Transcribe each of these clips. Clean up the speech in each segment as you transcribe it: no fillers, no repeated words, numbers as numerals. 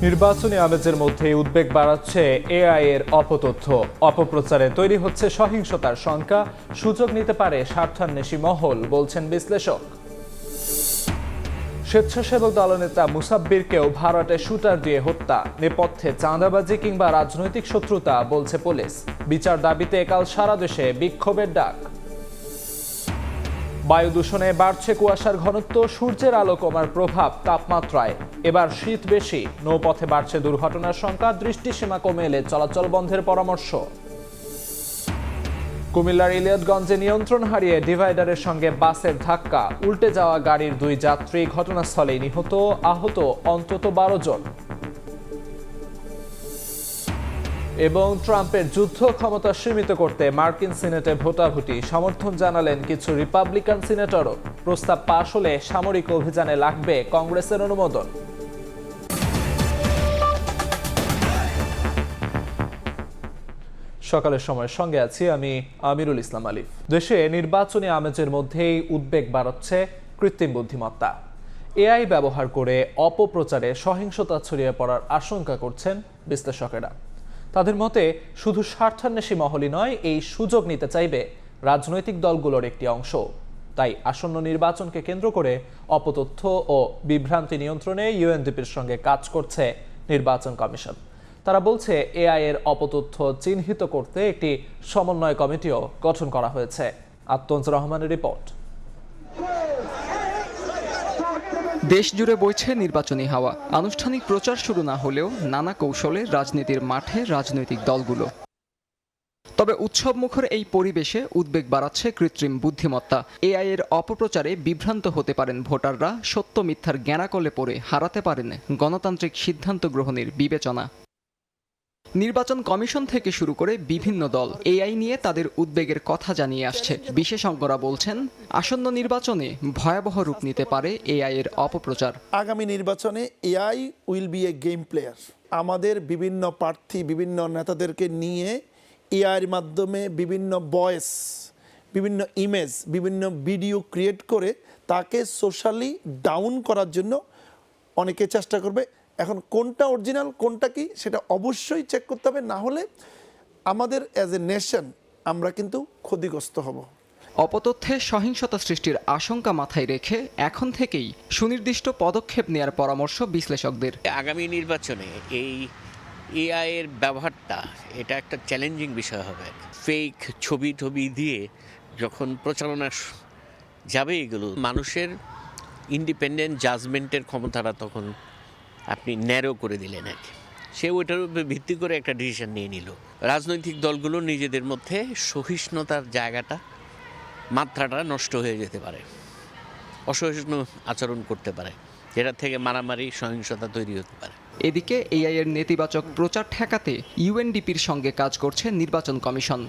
নির্বাচনী আমেজের মধ্যে উদ্বেগ বাড়াচ্ছে এআই এর অপতথ্য। অপপ্রচারে তৈরি হচ্ছে সহিংসতার শঙ্কা, সুযোগ নিতে পারে স্বার্থান্বেষী মহল, বলছেন বিশ্লেষক। স্বেচ্ছাসেবক দলনেতা মুসাব্বিরকেও ভাড়াটে শুটার দিয়ে হত্যা, নেপথ্যে চাঁদাবাজি কিংবা রাজনৈতিক শত্রুতা, বলছে পুলিশ। বিচার দাবিতে কাল সারা দেশে বিক্ষোভের ডাক। বায়ু দূষণে বাড়ছে কুয়াশার ঘনত্ব, সূর্যের আলো কমার প্রভাব তাপমাত্রায়। এবার শীত বেশি, নৌপথে বাড়ছে দুর্ঘটনার সংখ্যা, দৃষ্টিসীমা কমে এলে চলাচল বন্ধের পরামর্শ। কুমিল্লার ইলিয়টগঞ্জে নিয়ন্ত্রণ হারিয়ে ডিভাইডারের সঙ্গে বাসের ধাক্কা, উল্টে যাওয়া গাড়ির 2 যাত্রী ঘটনাস্থলেই নিহত, আহত অন্তত 12 জন। এবং ট্রাম্পের যুদ্ধ ক্ষমতা সীমিত করতে মার্কিন সিনেটে ভোটাভুটি, সমর্থন জানালেন কিছু রিপাবলিকান সিনেটরও। প্রস্তাব পাশ হলে সামরিক অভিযানে লাগবে কংগ্রেসের অনুমোদন। সকালের সময়ের সঙ্গে আছি আমি আমিরুল ইসলাম আলিফ। দেশে নির্বাচনী আমেজের মধ্যেই উদ্বেগ বাড়াচ্ছে কৃত্রিম বুদ্ধিমত্তা। এআই ব্যবহার করে অপপ্রচারে সহিংসতা ছড়িয়ে পড়ার আশঙ্কা করছেন বিশ্লেষকেরা। তাদের মতে শুধু স্বার্থান্বেষী মহলই নয়, এই সুযোগ নিতে চাইবে রাজনৈতিক দলগুলোর একটি অংশ। তাই আসন্ন নির্বাচনকে কেন্দ্র করে অপতথ্য ও বিভ্রান্তি নিয়ন্ত্রণে ইউএনডিপির সঙ্গে কাজ করছে নির্বাচন কমিশন। তারা বলছে এআই এর অপতথ্য চিহ্নিত করতে একটি সমন্বয় কমিটিও গঠন করা হয়েছে। আত্মঞ্জ রহমানের রিপোর্ট। দেশ জুড়ে বইছে নির্বাচনী হাওয়া। আনুষ্ঠানিক প্রচার শুরু না হলেও নানা কৌশলে রাজনীতির মাঠে রাজনৈতিক দলগুলো। তবে উৎসবমুখর এই পরিবেশে উদ্বেগ বাড়াচ্ছে কৃত্রিম বুদ্ধিমত্তা। এআই এর অপপ্রচারে বিভ্রান্ত হতে পারেন ভোটাররা, সত্য মিথ্যার জ্ঞানাকলে পড়ে হারাতে পারেন গণতান্ত্রিক সিদ্ধান্ত গ্রহণের বিবেচনা। নির্বাচন কমিশন থেকে শুরু করে বিভিন্ন দল এআই নিয়ে তাদের উদ্বেগের কথা জানিয়ে আসছে। বিশেষজ্ঞরা বলছেন, আসন্ন নির্বাচনে ভয়াবহ রূপ নিতে পারে এআই এর অপপ্রচার। আগামী নির্বাচনে AI will B A game player. আমাদের বিভিন্ন প্রার্থী, বিভিন্ন নেতাদেরকে নিয়ে এআইয়ের মাধ্যমে বিভিন্ন ভয়েস, বিভিন্ন ইমেজ, বিভিন্ন ভিডিও ক্রিয়েট করে তাকে সোশ্যালি ডাউন করার জন্য অনেকে চেষ্টা করবে। এখন কোনটা অরিজিনাল কোনটা কি সেটা অবশ্যই চেক করতে হবে, না হলে আমাদের অ্যাজ এ নেশন আমরা কিন্তু ক্ষতিগ্রস্ত হব। অপতথ্যে সহিংসতা সৃষ্টির আশঙ্কা মাথায় রেখে এখন থেকেই সুনির্দিষ্ট পদক্ষেপ নেওয়ার পরামর্শ বিশ্লেষকদের। আগামী নির্বাচনে এই এআই এর ব্যবহারটা এটা একটা চ্যালেঞ্জিং বিষয় হবে। ফেক ছবি দিয়ে যখন প্রচারণা যাবে, এগুলো মানুষের ইন্ডিপেন্ডেন্ট জাজমেন্টের ক্ষমতাটা তখন আপনি ন্যারো করে দিলেন আর কি। সে ওইটার উপরে ভিত্তি করে একটা ডিসিশন নিয়ে নিল। রাজনৈতিক দলগুলো নিজেদের মধ্যে সহিষ্ণুতার জায়গাটা, মাত্রাটা নষ্ট হয়ে যেতে পারে, অসহিষ্ণু আচরণ করতে পারে, যেটা থেকে মারামারি সহিংসতা তৈরি হতে পারে। এদিকে এআই এর নেতিবাচক প্রচার ঠেকাতে ইউএনডিপির সঙ্গে কাজ করছে নির্বাচন কমিশন।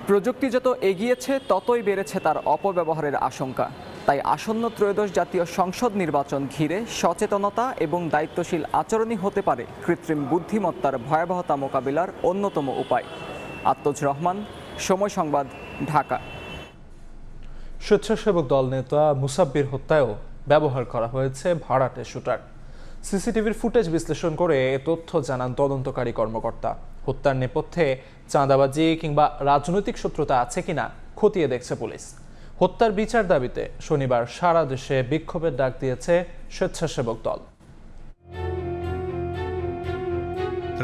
প্রযুক্তি যত এগিয়েছে ততই বেড়েছে তার অপব্যবহারের আশঙ্কা। তাই আসন্ন ত্রয়োদশ জাতীয় সংসদ নির্বাচন ঘিরে সচেতনতা এবং দায়িত্বশীল আচরণই হতে পারে কৃত্রিম বুদ্ধিমত্তার ভয়াবহতা মোকাবিলার অন্যতম উপায়। আত্মজ রহমান, সময় সংবাদ, ঢাকা। স্বেচ্ছাসেবক দল নেতা মুসাব্বির হত্যায়ও ব্যবহার করা হয়েছে ভাড়াটে শুটার। সিসিটিভির ফুটেজ বিশ্লেষণ করে এ তথ্য জানান তদন্তকারী কর্মকর্তা। হত্যার নেপথ্যে চাঁদাবাজি কিংবা রাজনৈতিক শত্রুতা আছে কিনা খতিয়ে দেখছে পুলিশ। হত্যার বিচার দাবিতে শনিবার সারা দেশে বিক্ষোভের ডাক দিয়েছে স্বেচ্ছাসেবক দল।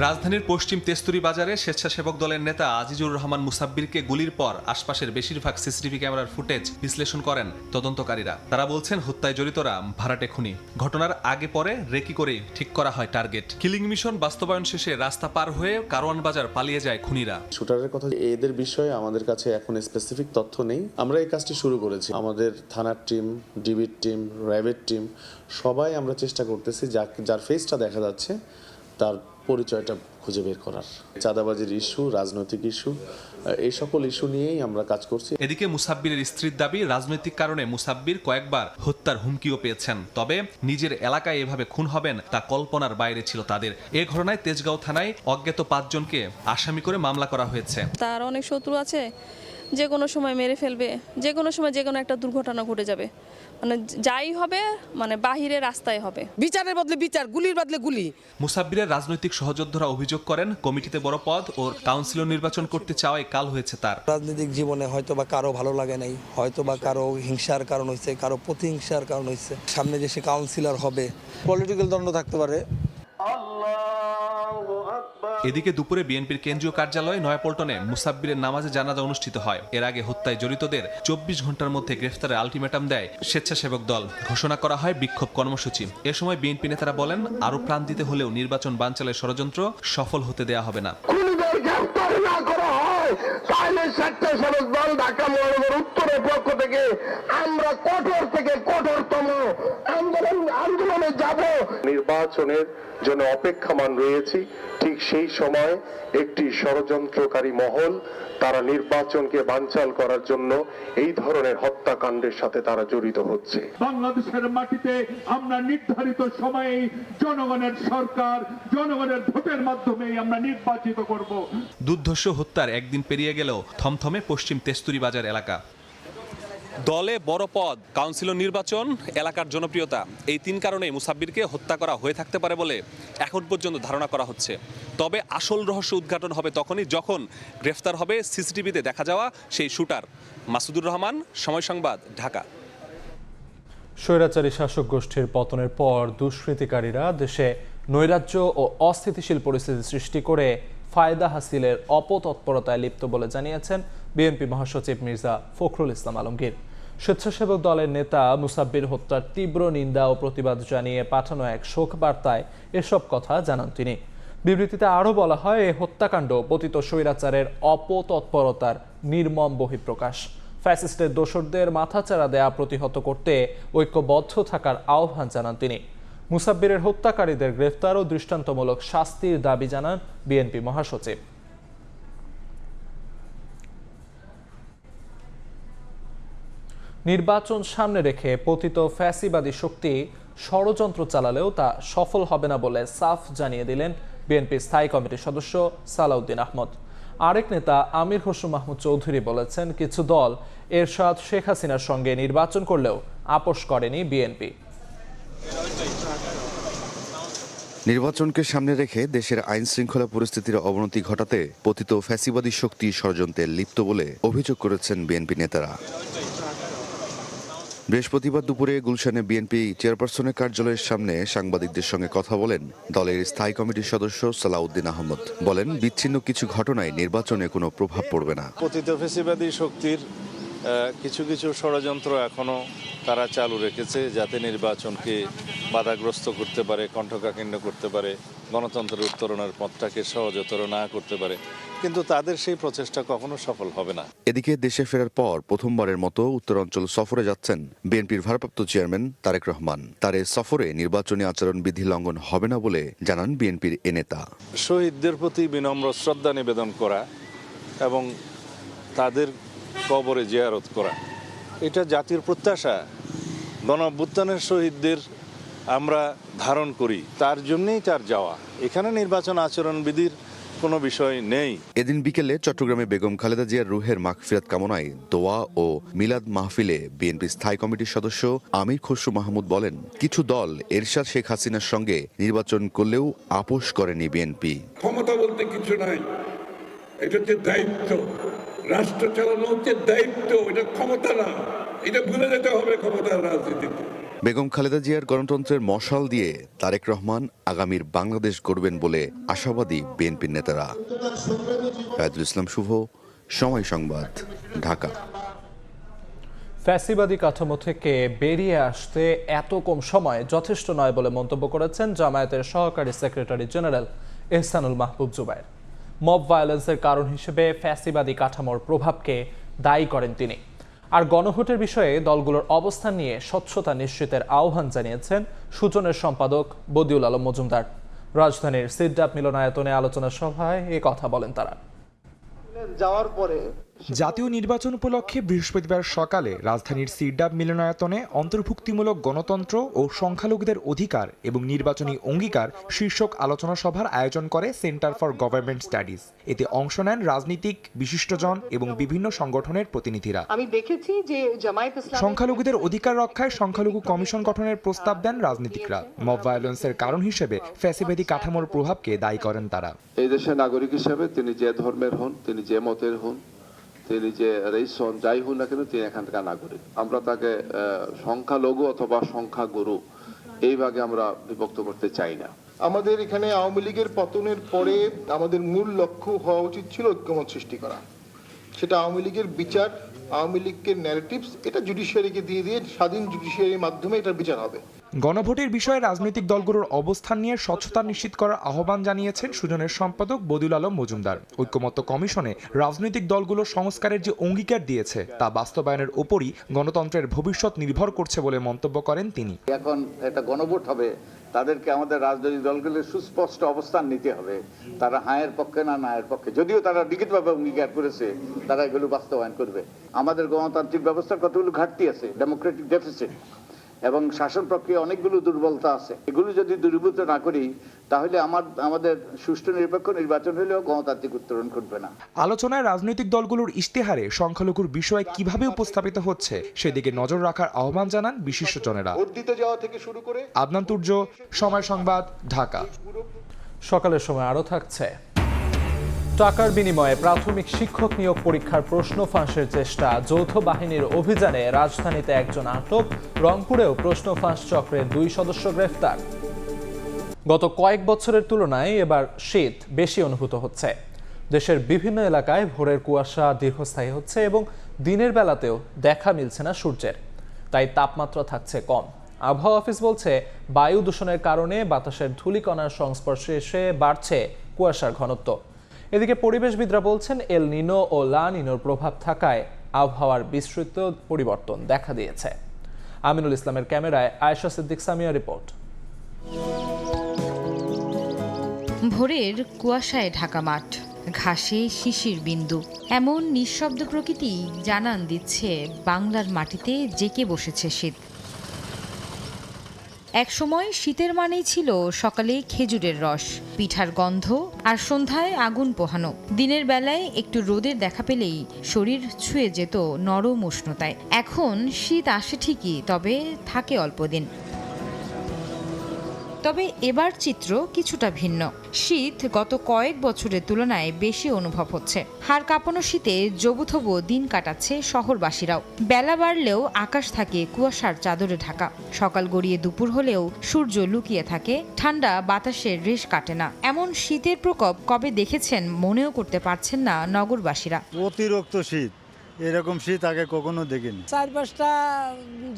রাজধানীর পশ্চিম তেস্তুরি বাজারে স্বেচ্ছাসেবক দলের নেতা আজিজুর রহমান মুসাব্বিরকে গুলির পর আশপাশের বেশিরভাগ সিসিটিভি ক্যামেরার ফুটেজ বিশ্লেষণ করেন তদন্তকারীরা। তারা বলছেন, হত্যায় জড়িতরা ভাড়াটে খুনি। ঘটনার আগে পরে রেকি করে ঠিক করা হয় টার্গেট। কিলিং মিশন বাস্তবায়ন শেষে রাস্তা পার হয়ে কারওয়ান বাজার পালিয়ে যায় খুনিরা। শুটারের কথা, এদের বিষয়ে আমাদের কাছে এখন স্পেসিফিক তথ্য নেই। আমরা এই কাজটি শুরু করেছি। আমাদের থানার টিম, ডিবির টিম, র্যাবের টিম সবাই আমরা চেষ্টা করতেছি যার ফেসটা দেখা যাচ্ছে তার পরিচয়টা খুঁজে বের করার। চাঁদাবাজির ইস্যু, রাজনৈতিক ইস্যু, এই সকল ইস্যু নিয়েই আমরা কাজ করছি। এদিকে মুসাব্বিরের স্ত্রীর দাবি, রাজনৈতিক কারণে মুসাব্বির কয়েকবার হত্যার হুমকিও পেয়েছেন। তবে নিজের এলাকায় এভাবে খুন হবেন তা কল্পনার বাইরে ছিল তাদের। এ ঘটনায় তেজগাঁও থানায় অজ্ঞাত 5 জনকে আসামি করে মামলা করা হয়েছে। তার অনেক শত্রু আছে, যে কোনো সময় মেরে ফেলবে, যে কোনো সময় যে কোনো একটা দুর্ঘটনা ঘটে যাবে, মানে যাই হবে মানে বাহিরে রাস্তায় হবে। বিচারের বদলে বিচার, গুলির বদলে গুলি। মুসাব্বিরের রাজনৈতিক সহযোদ্ধারা অভিযোগ করেন কমিটিতে বড় পদ ও কাউন্সিলর নির্বাচন করতে চাওয়ায় কাল হয়েছে তার। রাজনৈতিক জীবনে হয়তো বা কারো ভালো লাগে নাই, হয়তো বা কারো হিংসার কারণ হয়েছে, কারো প্রতিহিংসার কারণ হয়েছে। সামনে যে সে কাউন্সিলর হবে, পলিটিক্যাল দ্বন্দ্ব থাকতে পারে। এদিকে দুপুরে বিএনপির কেন্দ্রীয় কার্যালয়ে নয়াপল্টনে মুসাব্বিরের নামাজে জানাজা অনুষ্ঠিত হয়। এর আগে হত্যায় জড়িতদের 24 ঘন্টার মধ্যে গ্রেফতারের আলটিমেটাম দেয় স্বেচ্ছাসেবক দল। ঘোষণা করা হয় বিক্ষোভ কর্মসূচি। এ সময় বিএনপি নেতারা বলেন, আরো প্রাণ দিতে হলেও নির্বাচন বানচালের ষড়যন্ত্র সফল হতে দেয়া হবে না। ঢাকা মহানগর উত্তরের পক্ষ থেকে আমরা কঠোর থেকে কঠোরতম আন্দোলনে যাব। নির্বাচনের জন্য অপেক্ষমান রয়েছি। ঠিক সেই সময় একটি ষড়যন্ত্রকারী মহল তারা নির্বাচনকে বানচাল করার জন্য এই ধরনের হত্যাকাণ্ডের সাথে তারা জড়িত হচ্ছে। বাংলাদেশের মাটিতে আমরা নির্ধারিত সময়ে জনগণের সরকার, জনগণের ভোটের মাধ্যমে আমরা নির্বাচিত করব। দুর্ধর্ষ হত্যার একদিন পেরিয়ে গেলেও থমথমে পশ্চিম তেস্তুরি বাজার এলাকা। দলে বড় পদ, কাউন্সিলর নির্বাচন, এলাকার জনপ্রিয়তা, এই 3 কারণেই মুসাব্বিরকে হত্যা করা হয়ে থাকতে পারে বলে এখন পর্যন্ত ধারণা করা হচ্ছে। তবে আসল রহস্য উদ্ঘাটন হবে তখনই যখন গ্রেফতার হবে সিসিটিভিতে দেখা যাওয়া সেই শুটার। মাসুদুর রহমান, সময় সংবাদ, ঢাকা। স্বৈরাচারী শাসক গোষ্ঠীর পতনের পর দুষ্কৃতিকারীরা দেশে নৈরাজ্য ও অস্থিতিশীল পরিস্থিতি সৃষ্টি করে ফায়দা হাসিলের অপতৎপরতায় লিপ্ত বলে জানিয়েছেন বিএনপি মহাসচিব মির্জা ফখরুল ইসলাম আলমগীর। স্বেচ্ছাসেবক দলের নেতা মুসাব্বির হত্যার তীব্র নিন্দা ও প্রতিবাদ জানিয়ে পাঠানো এক শোক বার্তায় এসব কথা জানান তিনি। বিবৃতিতে আরও বলা হয়, এই হত্যাকাণ্ড পতিত স্বৈরাচারের অপতৎপরতার নির্মম বহিঃপ্রকাশ। ফ্যাসিস্টের দোসরদের মাথাচাড়া দেয়া প্রতিহত করতে ঐক্যবদ্ধ থাকার আহ্বান জানান তিনি। মুসাব্বিরের হত্যাকারীদের গ্রেফতার ও দৃষ্টান্তমূলক শাস্তির দাবি জানান বিএনপি মহাসচিব। নির্বাচন সামনে রেখে পতিত ফ্যাসিবাদী শক্তি ষড়যন্ত্র চালালেও তা সফল হবে না বলে সাফ জানিয়ে দিলেন বিএনপি স্থায়ী কমিটির সদস্য সালাউদ্দিন আহমদ। আরেক নেতা আমির হোসেন মাহমুদ চৌধুরী বলেছেন, কিছু দল এরশাদ শেখ হাসিনার সঙ্গে নির্বাচন করলেও আপোষ করেনি বিএনপি। নির্বাচনকে সামনে রেখে দেশের আইন শৃঙ্খলা পরিস্থিতির অবনতি ঘটাতে পতিত ফ্যাসিবাদী শক্তি ষড়যন্ত্রে লিপ্ত বলে অভিযোগ করেছেন বিএনপি নেতারা। বৃহস্পতিবার দুপুরে গুলশানে বিএনপি চেয়ারপারসনের কার্যালয়ের সামনে সাংবাদিকদের সঙ্গে কথা বলেন দলের স্থায়ী কমিটির সদস্য সালাউদ্দিন আহমদ। বলেন, বিচ্ছিন্ন কিছু ঘটনায় নির্বাচনে কোনো প্রভাব পড়বে না। পতিত ফ্যাসিবাদী শক্তির কিছু কিছু ষড়যন্ত্র এখনো তারা চালু রেখেছে, যাতে নির্বাচনকে বাধাগ্রস্ত করতে পারে, কণ্ঠকাঠিন্য করতে পারে, গণতন্ত্রের উত্তরণের পথটাকে সহজতর না করতে পারে, কিন্তু তাদের সেই প্রচেষ্টা কখনো সফল হবে না। এদিকে দেশে ফেরার পর প্রথমবারের মতো উত্তরাঞ্চল সফরে যাচ্ছেন বিএনপির ভারপ্রাপ্ত চেয়ারম্যান তারেক রহমান। তার এই সফরে নির্বাচনী আচরণবিধি লঙ্ঘন হবে না বলে জানান বিএনপির এ নেতা। শহীদদের প্রতি বিনম্র শ্রদ্ধা নিবেদন করা এবং তাদের কবরে জিয়ারত করা, এটা জাতির প্রত্যাশা। গণঅভ্যুত্থানের শহীদদের আমরা ধারণ করি, তার জন্যই তার যাওয়া। এখানে নির্বাচন আচরণবিধির কোনো বিষয় নেই। এদিন বিকেলে চট্টগ্রামে বেগম খালেদা জিয়ার রুহের মাগফিরাত কামনায় দোয়া ও মিলাদ মাহফিলে বিএনপি স্থায়ী কমিটির সদস্য আমির খসরু মাহমুদ বলেন, কিছু দল এরশাদ শেখ হাসিনার সঙ্গে নির্বাচন করলেও আপোষ করেনি বিএনপি। ক্ষমতা বলতে কিছু নাই, এটা হচ্ছে দায়িত্ব। রাষ্ট্র চালানো হচ্ছে দায়িত্ব, এটা ক্ষমতা না। এটা ভুলে যেতে হবে ক্ষমতার রাজনীতিতে। বেগম খালেদা জিয়ার গণতন্ত্রের মশাল দিয়ে তারেক রহমান আগামীর বাংলাদেশ গড়বেন বলে আশাবাদী বিএনপির নেতারা। রায়দুল ইসলাম শুভ, সময় সংবাদ, ঢাকা। ফ্যাসিবাদী কাঠামো থেকে বেরিয়ে আসতে এত কম সময় যথেষ্ট নয় বলে মন্তব্য করেছেন জামায়াতের সহকারী সেক্রেটারি জেনারেল এহসানুল মাহবুব জুবায়ের। মব ভায়োলেন্সের কারণ হিসেবে ফ্যাসিবাদী কাঠামোর প্রভাবকে দায়ী করেন তিনি। আর গণভোটের বিষয়ে দলগুলোর অবস্থান নিয়ে স্বচ্ছতা নিশ্চিতের আহ্বান জানিয়েছেন সুজনের সম্পাদক বদিউল আলম মজুমদার। রাজধানীর সিডাপ মিলনায়তনে আলোচনা সভায় এ কথা বলেন তারা। যাওয়ার পরে জাতীয় নির্বাচন উপলক্ষে বৃহস্পতিবার সকালে রাজধানীর সিরডাব মিলনায়তনে অন্তর্ভুক্তিমূলক গণতন্ত্র ও সংখ্যালঘুদের অধিকার এবং নির্বাচনী অঙ্গীকার শীর্ষক আলোচনা সভার আয়োজন করে সেন্টার ফর গভর্নমেন্ট স্টাডিজ। এতে অংশ নেন রাজনীতিক, বিশিষ্টজন এবং বিভিন্ন সংগঠনের প্রতিনিধিরা। আমি দেখেছি যে জামায়াত ইসলামী সংখ্যালঘুদের অধিকার রক্ষায় সংখ্যালঘু কমিশন গঠনের প্রস্তাব দেন রাজনীতিকরা। মব ভায়োলেন্সের কারণ হিসেবে ফ্যাসিবাদী কাঠামোর প্রভাবকে দায়ী করেন তারা। এই দেশের নাগরিক হিসেবে তিনি যে ধর্মের হন, তিনি যে মতের হন, তিনি যে রেস হন, যাই হন না কেন, তিনি এখানকার নাগরিক। আমরা তাকে সংখ্যালঘু অথবা সংখ্যাগুরু এই ভাগে আমরা বিভক্ত করতে চাই না। আমাদের এখানে আওয়ামী লীগের পতনের পরে আমাদের মূল লক্ষ্য হওয়া উচিত ছিল ঐক্যমত সৃষ্টি করা। সেটা আওয়ামী লীগের বিচার, আওয়ামী লীগের ন্যারেটিভস, এটা জুডিশিয়ারিকে দিয়ে স্বাধীন জুডিশিয়ারির মাধ্যমে এটার বিচার হবে। গণভোটের বিষয়ে রাজনৈতিক দলগুলোর অবস্থান নিয়ে স্বচ্ছতা নিশ্চিত করার আহ্বান জানিয়েছেন সুজনের সম্পাদক বদিউল আলম মজুমদার। ঐক্যমত্য কমিশনে রাজনৈতিক দলগুলো সংস্কারের যে অঙ্গীকার দিয়েছে তা বাস্তবায়নের উপরই গণতন্ত্রের ভবিষ্যৎ নির্ভর করছে বলে মন্তব্য করেন তিনি। এখন একটা গণভোট হবে, তাদেরকে আমাদের রাজনৈতিক দলগুলোর সুস্পষ্ট অবস্থান নিতে হবে, তারা হায়ের পক্ষে না নায়ের পক্ষে। যদিও তারা লিখিতভাবে অঙ্গীকার করেছে তারা এগুলো বাস্তবায়ন করবে। আমাদের গণতান্ত্রিক ব্যবস্থার কতগুলো ঘাটতি আছে, ডেমোক্রেটিক ডেফিসিট, এবং শাসন প্রক্রিয়া অনেকগুলো দুর্বলতা আছে। এগুলো যদি দূরীভূত না করি তাহলে আমাদের সুষ্ঠু নিরপেক্ষ নির্বাচন হলেও গণতান্ত্রিক উত্তরণ ঘটবে না। আলোচনায় রাজনৈতিক দলগুলোর ইশতেহারে সংখ্যালঘুর বিষয় কিভাবে উপস্থাপিত হচ্ছে সেদিকে নজর রাখার আহ্বান জানান বিশিষ্টজনেরা। আদনান তুর্য, সময় সংবাদ, ঢাকা। সকালের সময় আরও থাকছে। টাকার বিনিময়ে প্রাথমিক শিক্ষক নিয়োগ পরীক্ষার প্রশ্ন ফাঁসের চেষ্টা, যৌথ বাহিনীর অভিযানে রাজধানীতে একজন আটক, রংপুরেও প্রশ্ন ফাঁস চক্রের 2 সদস্য গ্রেফতার। গত কয়েক বছরের তুলনায় এবার শীত বেশি অনুভূত হচ্ছে। দেশের বিভিন্ন এলাকায় ভোরের কুয়াশা দীর্ঘস্থায়ী হচ্ছে এবং দিনের বেলাতেও দেখা মিলছে না সূর্যের, তাই তাপমাত্রা থাকছে কম। আবহাওয়া অফিস বলছে বায়ু দূষণের কারণে বাতাসের ধূলিকণার সংস্পর্শে এসে বাড়ছে কুয়াশার ঘনত্ব। এদিকে পরিবেশবিদরা বলছেন এল নিনো ও লা নিনোর প্রভাব থাকায় আবহাওয়ার বিস্তৃত পরিবর্তন দেখা দিয়েছে। আমিনুল ইসলামের ক্যামেরায় আয়েশা সিদ্দিক সামিয়া রিপোর্ট। ভোরের কুয়াশায় ঢাকা মাঠ, ঘাসে শিশির বিন্দু, এমন নিঃশব্দ প্রকৃতি জানান দিচ্ছে বাংলার মাটিতে জেঁকে বসেছে শীত। একসময় শীতের মানেই ছিল সকালে খেজুরের রস, পিঠার গন্ধ আর সন্ধ্যায় আগুন পোহানো। দিনের বেলায় একটু রোদের দেখা পেলেই শরীর ছুঁয়ে যেত নরম উষ্ণতায়। এখন শীত আসে ঠিকই, তবে থাকে অল্প দিন। তবে এবার চিত্র কিছুটা ভিন্ন। শীত গত কয়েক বছরের তুলনায় বেশি অনুভব হচ্ছে। হাড় কাঁপানো শীতে জবুথবু দিন কাটাচ্ছে শহরবাসীরাও। বেলা বাড়লেও আকাশ থাকে কুয়াশার চাদরে ঢাকা। সকাল গড়িয়ে দুপুর হলেও সূর্য লুকিয়ে থাকে, ঠান্ডা বাতাসের রেশ কাটে না। এমন শীতের প্রকোপ কবে দেখেছেন মনেও করতে পারছেন না নগরবাসীরা। অতিরিক্ত শীত, এরকম শীত আগে কখনো দেখিনি। 4-5টা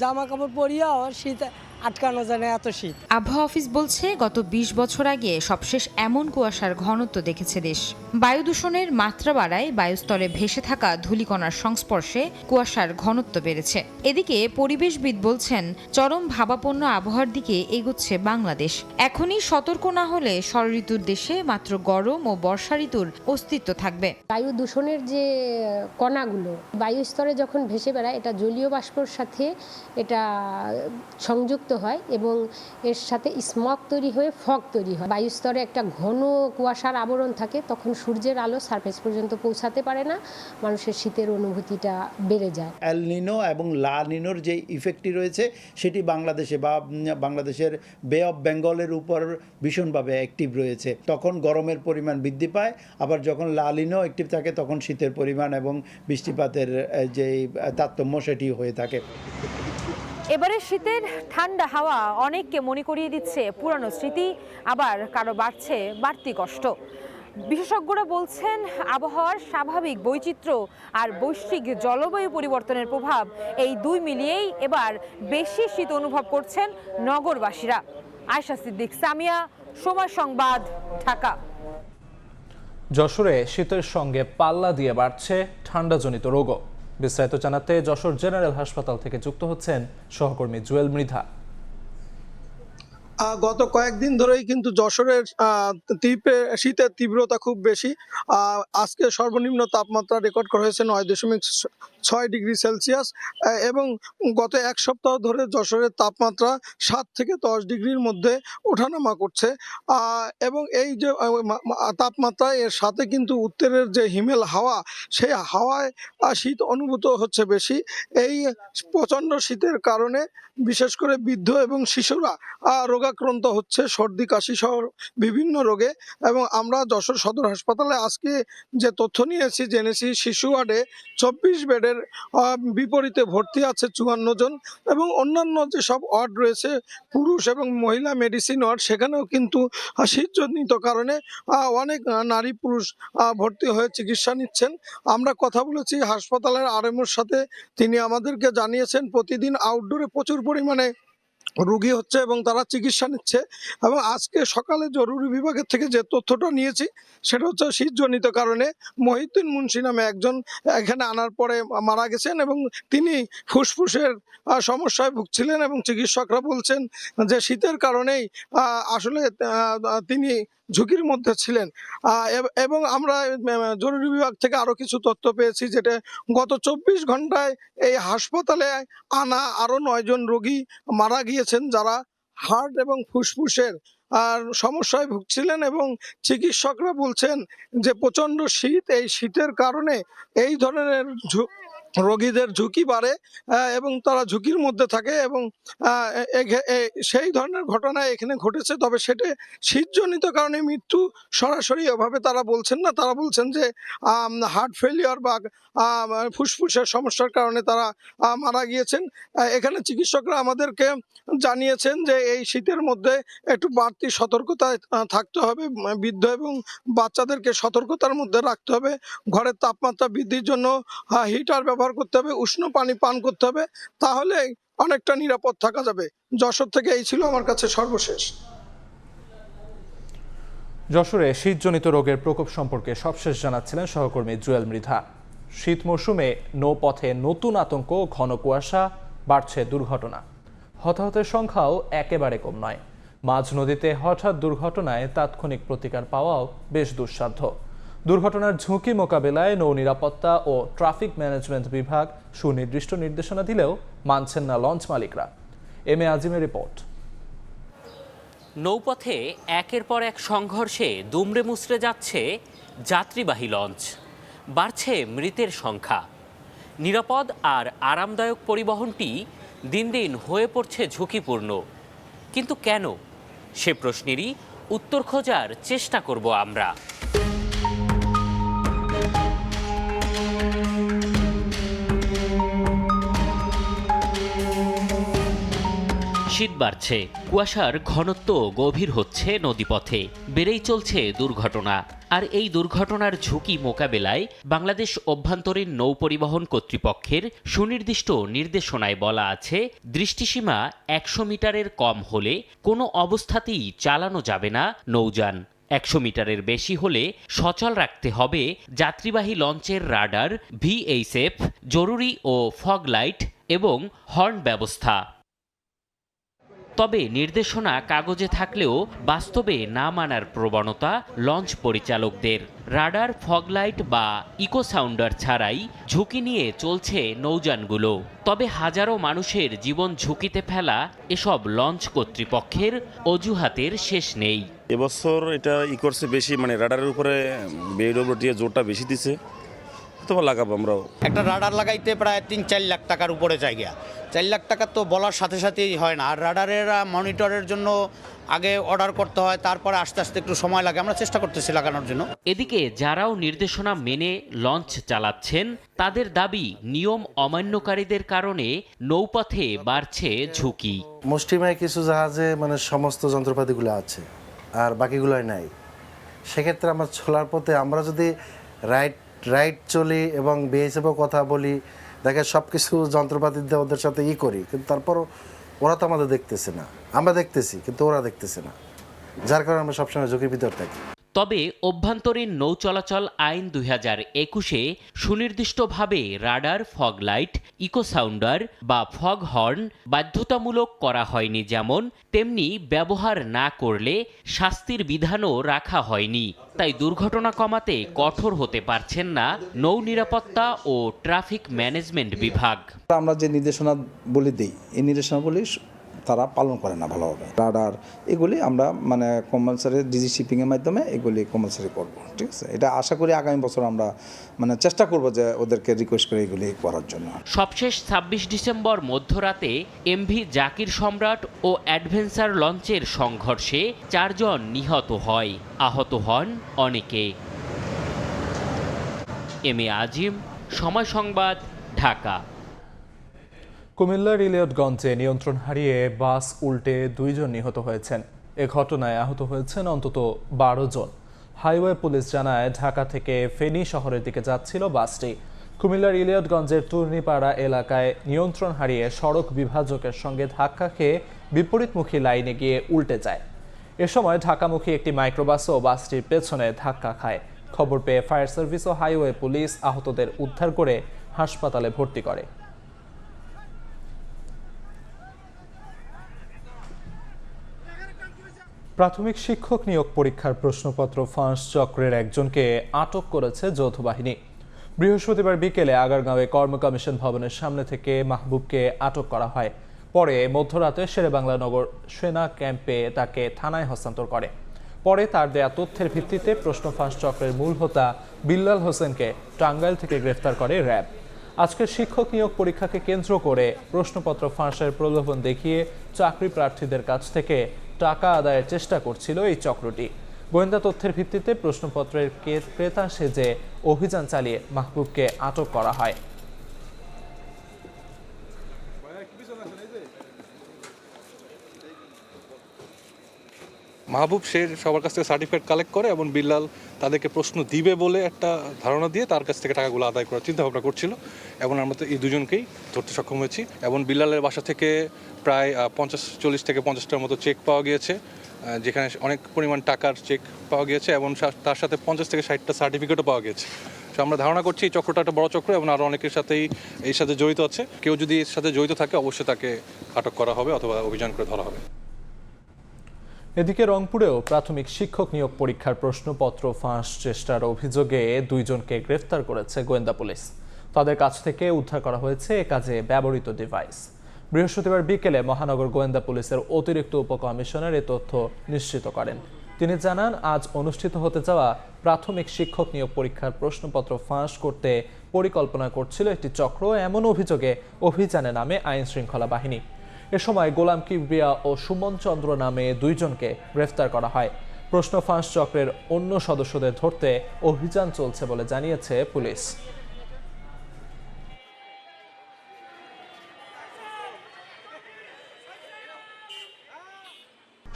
জামা কাপড় পরিয়াও শীত আটকানো যায় না, এত শীত। আবহাওয়া অফিস বলছে গত 20 বছর আগে সবশেষ এমন কুয়াশার ঘনত্ব দেখেছে দেশ। বায়ু দূষণের মাত্রা বাড়ায় বায়ুস্তরে ভেসে থাকা ধূলিকণার সংস্পর্শে কুয়াশার ঘনত্ব বেড়েছে। এদিকে পরিবেশবিদ বলছেন চরম ভাবাপন্ন আবহাওয়ার দিকে এগোচ্ছে বাংলাদেশ। এখনই সতর্ক না হলে ষড়ঋতুর দেশে মাত্র গরম ও বর্ষা ঋতুর অস্তিত্ব থাকবে। বায়ু দূষণের যে কণাগুলো বায়ু স্তরে যখন ভেসে বেড়ায়, এটা জলীয় বাষ্পর সাথে এটা সংযুক্ত হয় এবং এর সাথে স্মগ তৈরি হয়ে ফগ তৈরি হয়। বায়ুস্তরে একটা ঘন কুয়াশার আবরণ থাকে, তখন সূর্যের আলো সারফেস পর্যন্ত পৌঁছাতে পারে না, মানুষের শীতের অনুভূতিটা বেড়ে যায়। এল নিনো এবং লা নিনোর যে ইফেক্টটি রয়েছে সেটি বাংলাদেশে বা বাংলাদেশের বে অফ বেঙ্গলের উপর ভীষণভাবে অ্যাক্টিভ রয়েছে। তখন গরমের পরিমাণ বৃদ্ধি পায়, আবার যখন লা নিনো অ্যাক্টিভ থাকে তখন শীতের পরিমাণ এবং বৃষ্টিপাতের যে তারতম্য সেটি হয়ে থাকে। এবারে শীতের ঠান্ডা হাওয়া অনেককে মনে করিয়ে দিচ্ছে পুরানো স্মৃতি, আবার কারো বাড়ছে বাড়তি কষ্ট। বিশেষজ্ঞরা বলছেন আবহাওয়ার স্বাভাবিক বৈচিত্র্য আর বৈশ্বিক জলবায়ু পরিবর্তনের প্রভাব, এই দুই মিলিয়েই এবার বেশি শীত অনুভব করছেন নগরবাসীরা। আয়েশা সিদ্দিক সামিয়া, সময় সংবাদ, ঢাকা। যশোরে শীতের সঙ্গে পাল্লা দিয়ে বাড়ছে ঠান্ডাজনিত রোগও। বিস্তারিত জানাতে যশোর জেনারেল হাসপাতাল থেকে যুক্ত হচ্ছেন সহকর্মী জুয়েল মৃধা। গত কয়েকদিন ধরেই কিন্তু যশোরের শীতের তীব্রতা খুব বেশি। আজকে সর্বনিম্ন তাপমাত্রা রেকর্ড করা হয়েছে 9.6 ডিগ্রি সেলসিয়াস এবং গত এক সপ্তাহ ধরে যশোরের তাপমাত্রা 7 থেকে 10 ডিগ্রির মধ্যে ওঠানামা করছে এবং এই যে তাপমাত্রা এর সাথে কিন্তু উত্তরের যে হিমেল হাওয়া, সেই হাওয়ায় শীত অনুভূত হচ্ছে বেশি। এই প্রচণ্ড শীতের কারণে বিশেষ করে বৃদ্ধ এবং শিশুরা রোগাক্রান্ত হচ্ছে, সর্দি কাশি সহ বিভিন্ন রোগে। এবং আমরা যশোর সদর হাসপাতালে আজকে যে তথ্য নিয়েছি, জেনেছি শিশু ওয়ার্ডে 24 বেডের বিপরীতে ভর্তি আছে 54 জন এবং অন্যান্য যেসব ওয়ার্ড রয়েছে পুরুষ এবং মহিলা মেডিসিন ওয়ার্ড, সেখানেও কিন্তু শীতজনিত কারণে অনেক নারী পুরুষ ভর্তি হয়ে চিকিৎসা নিচ্ছেন। আমরা কথা বলেছি হাসপাতালের আরএমওর সাথে, তিনি আমাদেরকে জানিয়েছেন প্রতিদিন আউটডোরে প্রচুর পরিমাণে রোগী হচ্ছে এবং তারা চিকিৎসা নিচ্ছে। এবং আজকে সকালে জরুরি বিভাগের থেকে যে তথ্যটা নিয়েছি সেটা হচ্ছে শীতজনিত কারণে মহিউদ্দিন মুন্সি নামে একজন এখানে আনার পরে মারা গেছেন এবং তিনি ফুসফুসের সমস্যায় ভুগছিলেন এবং চিকিৎসকরা বলছেন যে শীতের কারণেই আসলে তিনি ঝুঁকির মধ্যে ছিলেন। এবং আমরা জরুরি বিভাগ থেকে আরও কিছু তথ্য পেয়েছি, যেটা গত 24 ঘন্টায় এই হাসপাতালে আনা আরও 9 জন রোগী মারা গিয়েছেন, যারা হার্ট এবং ফুসফুসের সমস্যায় ভুগছিলেন। এবং চিকিৎসকরা বলছেন যে প্রচণ্ড শীত, এই শীতের কারণে এই ধরনের রোগীদের ঝুঁকি বাড়ে এবং তারা ঝুঁকির মধ্যে থাকে এবং সেই ধরনের ঘটনা এখানে ঘটেছে। তবে সেটা শীতজনিত কারণে মৃত্যু সরাসরি এভাবে তারা বলছেন না, তারা বলছেন যে হার্ট ফেলিওর বা ফুসফুসের সমস্যার কারণে তারা মারা গিয়েছেন। এখানে চিকিৎসকরা আমাদেরকে জানিয়েছেন যে এই শীতের মধ্যে একটু বাড়তি সতর্কতায় থাকতে হবে, বৃদ্ধ এবং বাচ্চাদেরকে সতর্কতার মধ্যে রাখতে হবে, ঘরের তাপমাত্রা বৃদ্ধির জন্য হিটার ব্যবহার করতে হবে, উষ্ণ পানি পান করতে হবে, তাহলে অনেকটা নিরাপদ থাকা যাবে। যশোর থেকে এই ছিল আমার কাছে সর্বশেষ। যশোরে শীতজনিত রোগের প্রকোপ সম্পর্কে সবশেষ জানাচ্ছিলেন সহকর্মী জুয়েল মৃধা। শীত মৌসুমে নৌপথে নতুন আতঙ্ক, ঘন কুয়াশা, বাড়ছে দুর্ঘটনা। হতাহতের সংখ্যাও একেবারে কম নয়। মাঝ নদীতে হঠাৎ দুর্ঘটনায় তাৎক্ষণিক প্রতিকার পাওয়াও বেশ দুঃসাধ্য। দুর্ঘটনার ঝুঁকি মোকাবেলায় নৌ নিরাপত্তা ও ট্রাফিক ম্যানেজমেন্ট বিভাগ সুনির্দিষ্ট নির্দেশনা দিলেও মানছেন না লঞ্চ মালিকরা। M A আজিমের report. নৌপথে একের পর এক সংঘর্ষে দুমড়ে মুচড়ে যাচ্ছে যাত্রীবাহী লঞ্চ, বাড়ছে মৃতের সংখ্যা। নিরাপদ আর আরামদায়ক পরিবহনটি দিন দিন হয়ে পড়ছে ঝুঁকিপূর্ণ। কিন্তু কেন? সে প্রশ্নেরই উত্তর খোঁজার চেষ্টা করব আমরা। শীত বাড়ছে, কুয়াশার ঘনত্ব গভীর হচ্ছে নদীপথে, বেড়েই চলছে দুর্ঘটনা। আর এই দুর্ঘটনার ঝুঁকি মোকাবেলায় বাংলাদেশ অভ্যন্তরীণ নৌ পরিবহন কর্তৃপক্ষের সুনির্দিষ্ট নির্দেশনায় বলা আছে, দৃষ্টিসীমা 100 মিটারের কম হলে কোনো অবস্থাতেই চালানো যাবে না নৌযান। 100 মিটারের বেশি হলে সচল রাখতে হবে যাত্রীবাহী লঞ্চের রাডার, VHF, জরুরি ও ফগ লাইট এবং হর্ন ব্যবস্থা। তবে নির্দেশনা কাগজে থাকলেও বাস্তবে না মানার প্রবণতা লঞ্চ পরিচালকদের। রাডার, ফগলাইট বা ইকো সাউন্ডার ছাড়াই ঝুঁকি নিয়ে চলছে নৌযানগুলো। তবে হাজারো মানুষের জীবন ঝুঁকিতে ফেলা এসব লঞ্চ কর্তৃপক্ষের অজুহাতের শেষ নেই। এবছর এটা করছে বেশি, মানে রাডারের উপরে BWDA জোরটা বেশি দিছে, তো লাগাবো আমরাও। একটা রাডার লাগাইতে প্রায় 3-4 লাখ টাকার উপরে জায়গা। 4 লাখ টাকা তো বলার সাথে সাথেই হয় না। আর রাডারের মনিটরের জন্য আগে অর্ডার করতে হয়, তারপরে আস্তে আস্তে একটু সময় লাগে। আমরা চেষ্টা করতেছি লাগানোর জন্য। এদিকে যারাও নির্দেশনা মেনে লঞ্চ চালাচ্ছেন, তাদের দাবি নিয়ম অমান্যকারীদের কারণে নৌপথে বাড়ছে ঝুঁকি। মুষ্টিমেয় কিছু জাহাজে মানে সমস্ত যন্ত্রপাতিগুলো আছে আর বাকিগুলোই নাই। সেক্ষেত্রে আমরা চলার পথে আমরা যদি রাইট চলি এবং BHFও কথা বলি, দেখে সব কিছু যন্ত্রপাতি দিয়ে ওদের সাথে করি, কিন্তু তারপর ওরা তো আমাদের দেখতেছে না। আমরা দেখতেছি কিন্তু ওরা দেখতেছে না, যার কারণে আমরা সবসময় ঝুঁকির ভিতর থাকি। তবে অভ্যন্তরীণ নৌ চলাচল আইন 2021-এ সুনির্দিষ্টভাবে radar, fog light, echo sounder বা ফগ হর্ন বাধ্যতামূলক করা হয়নি, যেমন তেমনি ব্যবহার না করলে শাস্তির বিধানও রাখা হয়নি। তাই দুর্ঘটনা কমাতে কঠোর হতে পারছেন না নৌ নিরাপত্তা ও ট্রাফিক ম্যানেজমেন্ট বিভাগ। আমরা যে নির্দেশনা বলে দিই, এই নির্দেশনাগুলি তারা পালন করে না ভালোভাবে। রাডার এগুলি আমরা কম্পালসারি ডিজি শিপিংয়ের মাধ্যমে এগুলি কম্পালসারি করব, ঠিক আছে। এটা আশা করি আগামী বছর আমরা চেষ্টা করব যে ওদেরকে রিকোয়েস্ট করে এগুলি করার জন্য। সবশেষ 26 ডিসেম্বর মধ্যরাতে এমভি জাকির সম্রাট ও অ্যাডভেঞ্চার লঞ্চের সংঘর্ষে 4 জন নিহত হয়, আহত হন অনেকে। এম এ আজিম, সময় সংবাদ, ঢাকা। কুমিল্লার ইলিয়টগঞ্জে নিয়ন্ত্রণ হারিয়ে বাস উল্টে 2 জন নিহত হয়েছেন। এ ঘটনায় আহত হয়েছেন অন্তত 12 জন। হাইওয়ে পুলিশ জানায়, ঢাকা থেকে ফেনী শহরের দিকে যাচ্ছিল বাসটি। কুমিল্লার ইলিয়টগঞ্জের টুর্নিপাড়া এলাকায় নিয়ন্ত্রণ হারিয়ে সড়ক বিভাজকের সঙ্গে ধাক্কা খেয়ে বিপরীতমুখী লাইনে গিয়ে উল্টে যায়। এ সময় ঢাকামুখী একটি মাইক্রোবাসও বাসটির পেছনে ধাক্কা খায়। খবর পেয়ে ফায়ার সার্ভিস ও হাইওয়ে পুলিশ আহতদের উদ্ধার করে হাসপাতালে ভর্তি করে। প্রাথমিক শিক্ষক নিয়োগ পরীক্ষার প্রশ্নপত্র ফাঁস চক্রের একজনকে আটক করেছে যৌথ বাহিনী। বৃহস্পতিবার বিকেলে আগারগাঁওয়ে কর্ম কমিশন ভবনের সামনে থেকে মাহবুবকে আটক করা হয়। পরে মধ্যরাতে শেরেবাংলা নগর সেনা ক্যাম্পে তাকে থানায় হস্তান্তর করে। পরে তার দেয়া তথ্যের ভিত্তিতে প্রশ্ন ফাঁস চক্রের মূল হোতা বিল্লাল হোসেনকে টাঙ্গাইল থেকে গ্রেফতার করে র্যাব। আজকের শিক্ষক নিয়োগ পরীক্ষাকে কেন্দ্র করে প্রশ্নপত্র ফাঁসের প্রলোভন দেখিয়ে চাকরি প্রার্থীদের কাছ থেকে টাকা আদায়ের চেষ্টা করছিল এই চক্রটি। গোয়েন্দা তথ্যের ভিত্তিতে প্রশ্নপত্রের ক্রেতা সেজে অভিযান চালিয়ে মাহবুবকে আটক করা হয়। মাহবুব সে সবার কাছ থেকে সার্টিফিকেট কালেক্ট করে এবং বিল্লাল তাদেরকে প্রশ্ন দিবে বলে একটা ধারণা দিয়ে তার কাছ থেকে টাকাগুলো আদায় করার চিন্তা ভাবনা করছিল এবং আমরা এই দুজনকেই ধরতে সক্ষম হয়েছি। এবং বিল্লালের বাসা থেকে প্রায় 40 থেকে 50টার মতো চেক পাওয়া গিয়েছে, যেখানে অনেক পরিমাণ টাকার চেক পাওয়া গিয়েছে এবং তার সাথে 50 থেকে 60টা সার্টিফিকেটও পাওয়া গিয়েছে। আমরা ধারণা করছি এই চক্রটা একটা বড় চক্র এবং আরও অনেকের সাথেই এর সাথে জড়িত আছে। কেউ যদি এর সাথে জড়িত থাকে অবশ্যই তাকে আটক করা হবে অথবা অভিযান করে ধরা হবে। এদিকে রংপুরেও প্রাথমিক শিক্ষক নিয়োগ পরীক্ষার প্রশ্নপত্র ফাঁস চেষ্টার অভিযোগে 2 জনকে গ্রেফতার করেছে গোয়েন্দা পুলিশ। তাদের কাছ থেকে উদ্ধার করা হয়েছে এ কাজে ব্যবহৃত ডিভাইস। বৃহস্পতিবার বিকেলে মহানগর গোয়েন্দা পুলিশের অতিরিক্ত উপকমিশনার এ তথ্য নিশ্চিত করেন। তিনি জানান, আজ অনুষ্ঠিত হতে যাওয়া প্রাথমিক শিক্ষক নিয়োগ পরীক্ষার প্রশ্নপত্র ফাঁস করতে পরিকল্পনা করছিল একটি চক্র। এমন অভিযোগে অভিযানে নামে আইন শৃঙ্খলা বাহিনী। এ সময় গোলাম কিবরিয়া ও সুমন চন্দ্র নামে 2 জনকে গ্রেফতার করা হয়। প্রশ্ন ফাঁস চক্রের অন্য সদস্যদের ধরতে অভিযান চলছে বলে জানিয়েছে পুলিশ।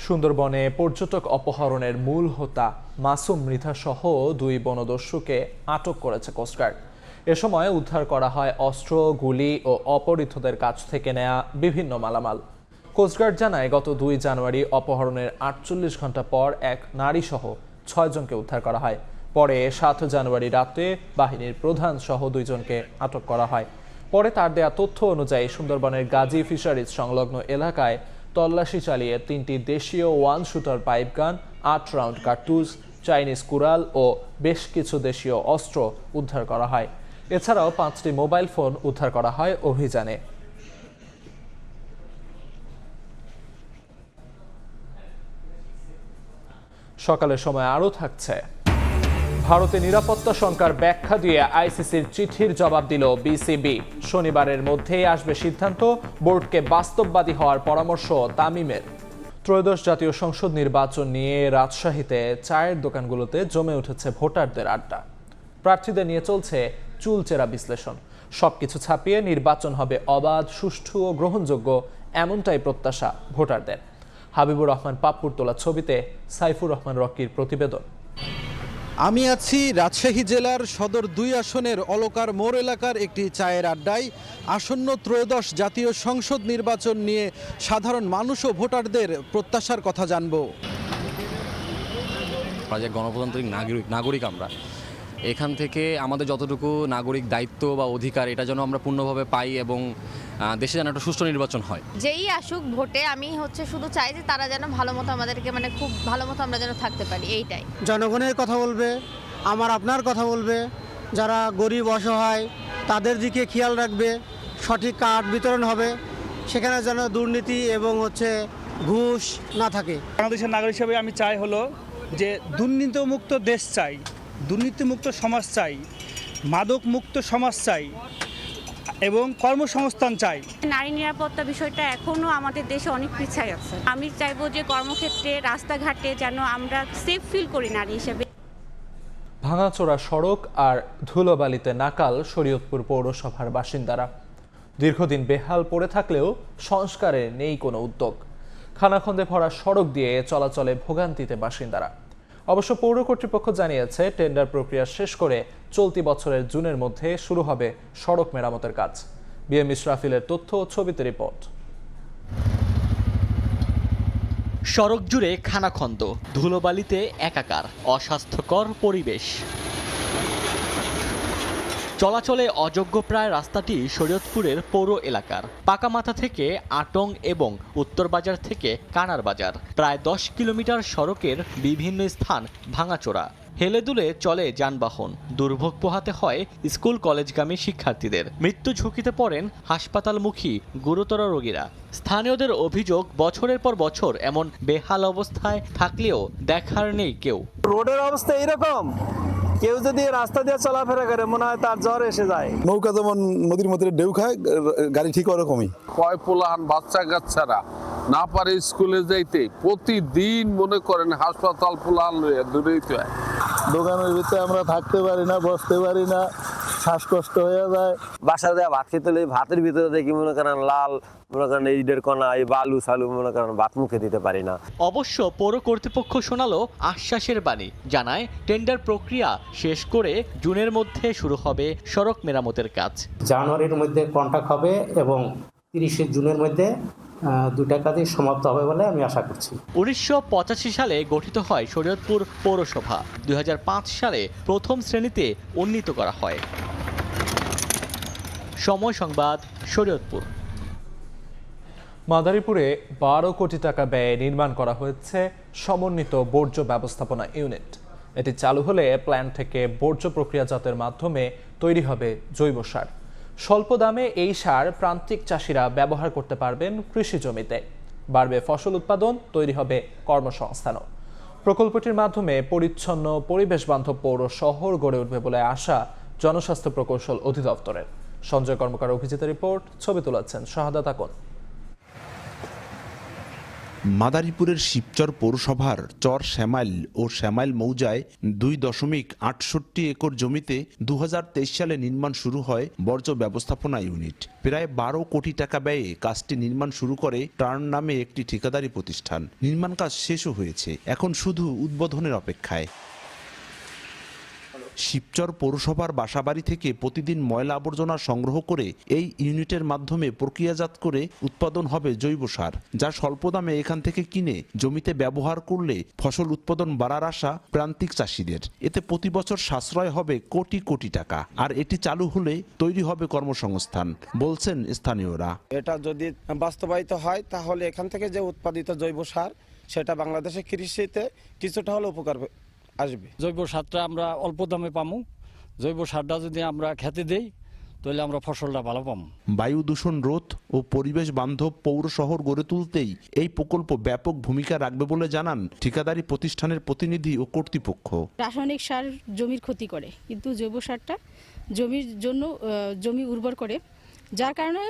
সুন্দরবনে পর্যটক অপহরণের মূল হোতা মাসুম মৃধা সহ 2 বনদস্যুকে আটক করেছে কোস্টগার্ড। এ সময় উদ্ধার করা হয় অস্ত্র, গুলি ও অপহৃতদের কাছ থেকে নেয়া বিভিন্ন মালামাল। কোস্টগার্ড জানায়, গত 2 জানুয়ারি অপহরণের 48 ঘন্টা পর এক নারী সহ 6 জনকে উদ্ধার করা হয়। পরে 7 জানুয়ারি রাতে বাহিনীর প্রধান সহ 2 জনকে আটক করা হয়। পরে তার দেয়া তথ্য অনুযায়ী সুন্দরবনের গাজী ফিশারিজ সংলগ্ন এলাকায় তল্লাশি চালিয়ে 3টি দেশীয় 1 শুটার পাইপ গান, 8 রাউন্ড কার্তুজ, চাইনিজ কুড়াল ও বেশ কিছু দেশীয় অস্ত্র উদ্ধার করা হয়। এছাড়াও 5টি মোবাইল ফোন উদ্ধার করা হয় অভিযানে। সকালের সময় আরও থাকছে, ভারতে নিরাপত্তা শঙ্কার ব্যাখ্যা দিয়ে আইসিসির চিঠির জবাব দিল বিসিবি। শনিবারের মধ্যেই আসবে সিদ্ধান্ত, বোর্ডকে বাস্তববাদী হওয়ার পরামর্শ তামিমের। ত্রয়োদশ জাতীয় সংসদ নির্বাচন নিয়ে রাজশাহীতে চায়ের দোকানগুলোতে জমে উঠেছে ভোটারদের আড্ডা। প্রার্থীদের নিয়ে চলছে চুলচেরা বিশ্লেষণ। সবকিছু ছাপিয়ে নির্বাচন হবে অবাধ, সুষ্ঠু ও গ্রহণযোগ্য, এমনটাই প্রত্যাশা ভোটারদের। হাবিবুর রহমান পাপ্পুর তোলা ছবিতে সাইফুর রহমান রকির প্রতিবেদন। আমি আছি রাজশাহী জেলার সদর 2 আসনের অলকার মোড় এলাকার একটি চায়ের আড্ডায়। আসন্ন ত্রয়োদশ জাতীয় সংসদ নির্বাচন নিয়ে সাধারণ মানুষ ও ভোটারদের প্রত্যাশার কথা জানব। আমরা যে গণপ্রজাতন্ত্রিক নাগরিক আমরা এখান থেকে আমাদের যতটুকু নাগরিক দায়িত্ব বা অধিকার এটা যেন আমরা পূর্ণভাবে পাই এবং দেশে যেন একটা সুষ্ঠু নির্বাচন হয়। যেই আসুক ভোটে আমি শুধু চাই যে তারা যেন ভালো মতো আমাদেরকে খুব ভালো মতো আমরা যেন থাকতে পারি, এইটাই। জনগণের কথা বলবে, আপনার কথা বলবে, যারা গরিব অসহায় তাদের দিকে খেয়াল রাখবে, সঠিক কার্ড বিতরণ হবে, সেখানে যেন দুর্নীতি এবং ঘুষ না থাকে। বাংলাদেশের নাগরিক হিসেবে আমি চাই যে দুর্নীতিমুক্ত দেশ চাই, দুর্নীতিমুক্ত সমাজ চাই, মাদক মুক্ত সমাজ চাই এবং কর্মসংস্থান চাই। নারী নিরাপত্তা বিষয়টা এখনও আমাদের দেশে অনেক পিছায় আছে। আমি চাইবো যে কর্মক্ষেত্রে রাস্তাঘাটে যেন আমরা সেফ ফিল করি নারী হিসেবে। ভাঙাচোরা সড়ক আর ধুলোবালিতে নাকাল শরীয়তপুর পৌরসভার বাসিন্দারা। দীর্ঘদিন বেহাল পড়ে থাকলেও সংস্কারে নেই কোনো উদ্যোগ। খানাখন্দে ভরা সড়ক দিয়ে চলাচলে ভোগান্তিতে বাসিন্দারা। অবশ্য পৌর কর্তৃপক্ষ জানিয়েছে টেন্ডার প্রক্রিয়া শেষ করে চলতি বছরের জুনের মধ্যে শুরু হবে সড়ক মেরামতের কাজ। বিএম ইসরাফিলের তথ্য ও ছবিতে রিপোর্ট। সড়ক জুড়ে খানাখন্দ, ধুলোবালিতে একাকার, অস্বাস্থ্যকর পরিবেশ। চলাচলে অযোগ্য প্রায় রাস্তাটি শরীয়তপুরের পৌর এলাকার। পাকামাথা থেকে আটং এবং উত্তর বাজার থেকে কানার বাজার প্রায় 10 কিলোমিটার সড়কের বিভিন্ন স্থান ভাঙাচোরা। হেলে দুলে চলে যানবাহন, দুর্ভোগ পোহাতে হয় স্কুল কলেজগামী শিক্ষার্থীদের। মৃত্যু ঝুঁকিতে পড়েন হাসপাতালমুখী গুরুতর রোগীরা। স্থানীয়দের অভিযোগ, বছরের পর বছর এমন বেহাল অবস্থায় থাকলেও দেখার নেই কেউ। রোডের অবস্থা এরকম, কেউ যদি রাস্তা দিয়ে চলাফেরা করে মনে হয় তার জ্বর এসে যায়। নৌকা যেমন নদীর মধ্যে ঢেউ খায়, গাড়ি ঠিক ওরকমই। কয় পোলাহান বাচ্চা কাচ্চারা না পারে স্কুলে যাইতে, প্রতিদিন মনে করেন হাসপাতাল পোলাহান দূরেইতে হয়। দোকানের ভিতরে আমরা থাকতে পারি না, বসতে পারি না, শ্বাসকষ্ট হয়ে যায়। বাসা দেওয়া ভাত খেতে হলে ভাতের ভিতরে দেখি মনে করেন লাল, মনে করেন ইটের কণা, এই বালু সালু, মনে করেন ভাত মুখে দিতে পারি না। অবশ্য পৌর কর্তৃপক্ষ শোনালো আশ্বাসের বাণী। জানায় টেন্ডার প্রক্রিয়া শেষ করে জুনের মধ্যে শুরু হবে সড়ক মেরামতের কাজ। জানুয়ারির মধ্যে কন্ট্রাক্ট হবে এবং 30 জুনের মধ্যে দুটা কাজই সমাপ্ত হবে বলে আমি আশা করছি। 1985 সালে গঠিত হয় শরীয়তপুর পৌরসভা। 2005 সালে প্রথম শ্রেণীতে উন্নীত করা হয়। সময় সংবাদ, শরীয়তপুর। মাদারীপুরে 12 কোটি টাকা ব্যয়ে নির্মাণ করা হয়েছে সমন্বিত বর্জ্য ব্যবস্থাপনা ইউনিট। এটি চালু হলে প্ল্যান্ট থেকে বর্জ্য প্রক্রিয়াজাতের মাধ্যমে তৈরি হবে জৈব সার। স্বল্প দামে এই সার প্রান্তিক চাষিরা ব্যবহার করতে পারবেন কৃষি জমিতে। বাড়বে ফসল উৎপাদন, তৈরি হবে কর্মসংস্থানও। প্রকল্পটির মাধ্যমে পরিচ্ছন্ন পরিবেশ বান্ধব পৌর শহর গড়ে উঠবে বলে আশা জনস্বাস্থ্য প্রকৌশল অধিদপ্তরের। সঞ্জয় কর্মকার অভিজিত রিপোর্ট, ছবি তুলেছেন শাহাদাত আকন। মাদারীপুরের শিবচর পৌরসভার চর শ্যামাইল ও শ্যামাইল মৌজায় 2.68 একর জমিতে 2023 সালে নির্মাণ শুরু হয় বর্জ্য ব্যবস্থাপনা ইউনিট। প্রায় 12 কোটি টাকা ব্যয়ে কাজটি নির্মাণ শুরু করে টার্ন নামে একটি ঠিকাদারি প্রতিষ্ঠান। নির্মাণ কাজ শেষও হয়েছে, এখন শুধু উদ্বোধনের অপেক্ষায়। শিবচর পৌরসভার বাসাবাড়ি থেকে প্রতিদিন ময়লা আবর্জনা সংগ্রহ করে এই ইউনিটের মাধ্যমে প্রক্রিয়াজাত করে উৎপাদন হবে জৈব সার, যা স্বল্প দামে এখান থেকে কিনে জমিতে ব্যবহার করলে ফসল উৎপাদন বাড়ার আশা প্রান্তিক চাষিদের। এতে প্রতি বছর সাশ্রয় হবে কোটি কোটি টাকা, আর এটি চালু হলে তৈরি হবে কর্মসংস্থান, বলছেন স্থানীয়রা। এটা যদি বাস্তবায়িত হয় তাহলে এখান থেকে যে উৎপাদিত জৈব সার সেটা বাংলাদেশের কৃষিতে কিছুটা হলে উপকার আসবে। জৈব সারটা আমরা অল্প দামে পাবো। জৈব সারটা যদি আমরা খেতে দেই তাহলে আমরা ফসলটা ভালো পাবো। বায়ু দূষণ রোধ ও পরিবেশ বান্ধব পৌর শহর গড়ে তুলতেই এই প্রকল্প ব্যাপক ভূমিকা রাখবে বলে জানান ঠিকাদারি প্রতিষ্ঠানের প্রতিনিধি ও কর্তৃপক্ষ। রাসায়নিক সার জমির ক্ষতি করে, কিন্তু জৈব সারটা জমির জন্য জমি উর্বর করে, যার কারণে